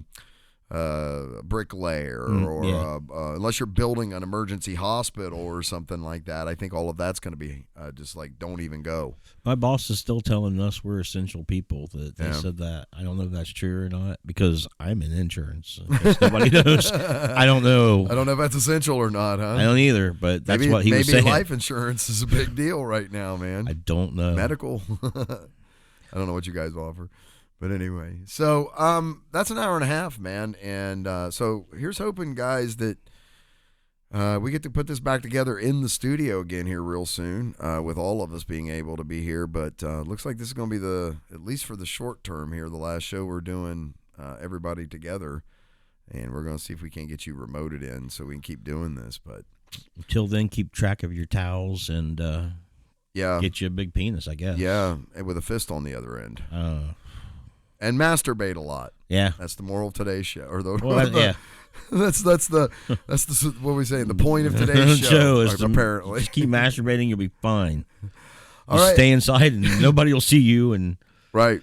Speaker 1: bricklayer or unless you're building an emergency hospital or something like that, I think all of that's going to be just like don't even go.
Speaker 3: My boss is still telling us we're essential people. That they said that. I don't know if that's true or not because I'm in insurance. Nobody knows. I don't know.
Speaker 1: I don't know if that's essential or not, huh?
Speaker 3: I don't either. But that's what he was saying.
Speaker 1: Maybe life insurance is a big deal right now, man.
Speaker 3: I don't know.
Speaker 1: Medical. I don't know what you guys offer. But anyway, so that's an hour and a half, man. And so here's hoping, guys, that we get to put this back together in the studio again here real soon with all of us being able to be here. But looks like this is going to be at least for the short term here, the last show we're doing everybody together. And we're going to see if we can't get you remoted in so we can keep doing this. But
Speaker 3: until then, keep track of your towels and get you a big penis, I guess.
Speaker 1: Yeah, and with a fist on the other end. And masturbate a lot.
Speaker 3: Yeah.
Speaker 1: That's the moral of today's show. Or the,
Speaker 3: Yeah.
Speaker 1: That's the what we saying. The point of today's show
Speaker 3: is
Speaker 1: apparently.
Speaker 3: Just keep masturbating, you'll be fine.
Speaker 1: All right.
Speaker 3: Stay inside, and nobody will see you. And
Speaker 1: right.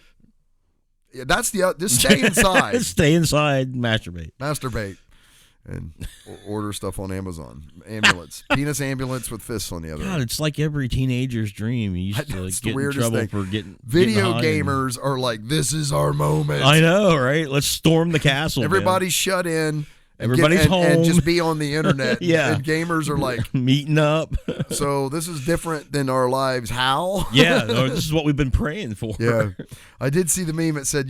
Speaker 1: Yeah, that's just stay inside.
Speaker 3: Stay inside,
Speaker 1: masturbate, and order stuff on Amazon. Ambulance, penis ambulance with fists on the other.
Speaker 3: God, it's like every teenager's dream. You used to get in trouble for getting
Speaker 1: video gamers are like, this is our moment.
Speaker 3: I know, right? Let's storm the castle.
Speaker 1: Everybody's shut in.
Speaker 3: Everybody's home
Speaker 1: and just be on the internet.
Speaker 3: Yeah,
Speaker 1: and gamers are like
Speaker 3: meeting up.
Speaker 1: So this is different than our lives. How?
Speaker 3: Yeah, this is what we've been praying for.
Speaker 1: Yeah, I did see the meme. It said,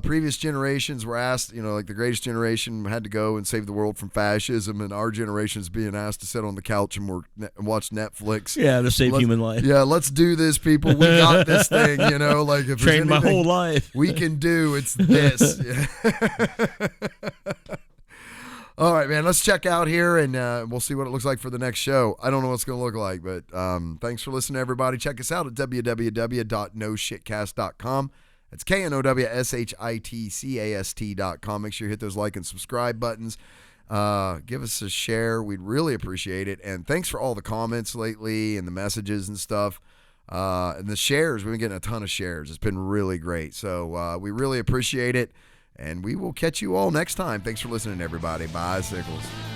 Speaker 1: previous generations were asked, like the greatest generation had to go and save the world from fascism, and our generation is being asked to sit on the couch and watch Netflix.
Speaker 3: Yeah, to save human life.
Speaker 1: Yeah, let's do this, people. We got this thing, like if
Speaker 3: trained my whole life.
Speaker 1: We can do it's this. All right, man, let's check out here, and we'll see what it looks like for the next show. I don't know what it's going to look like, but thanks for listening, everybody. Check us out at www.noshitcast.com. That's KNOWSHITCAST.com. Make sure you hit those like and subscribe buttons. Give us a share. We'd really appreciate it. And thanks for all the comments lately and the messages and stuff. And the shares. We've been getting a ton of shares. It's been really great. So we really appreciate it. And we will catch you all next time. Thanks for listening, everybody. Bye, Sickles.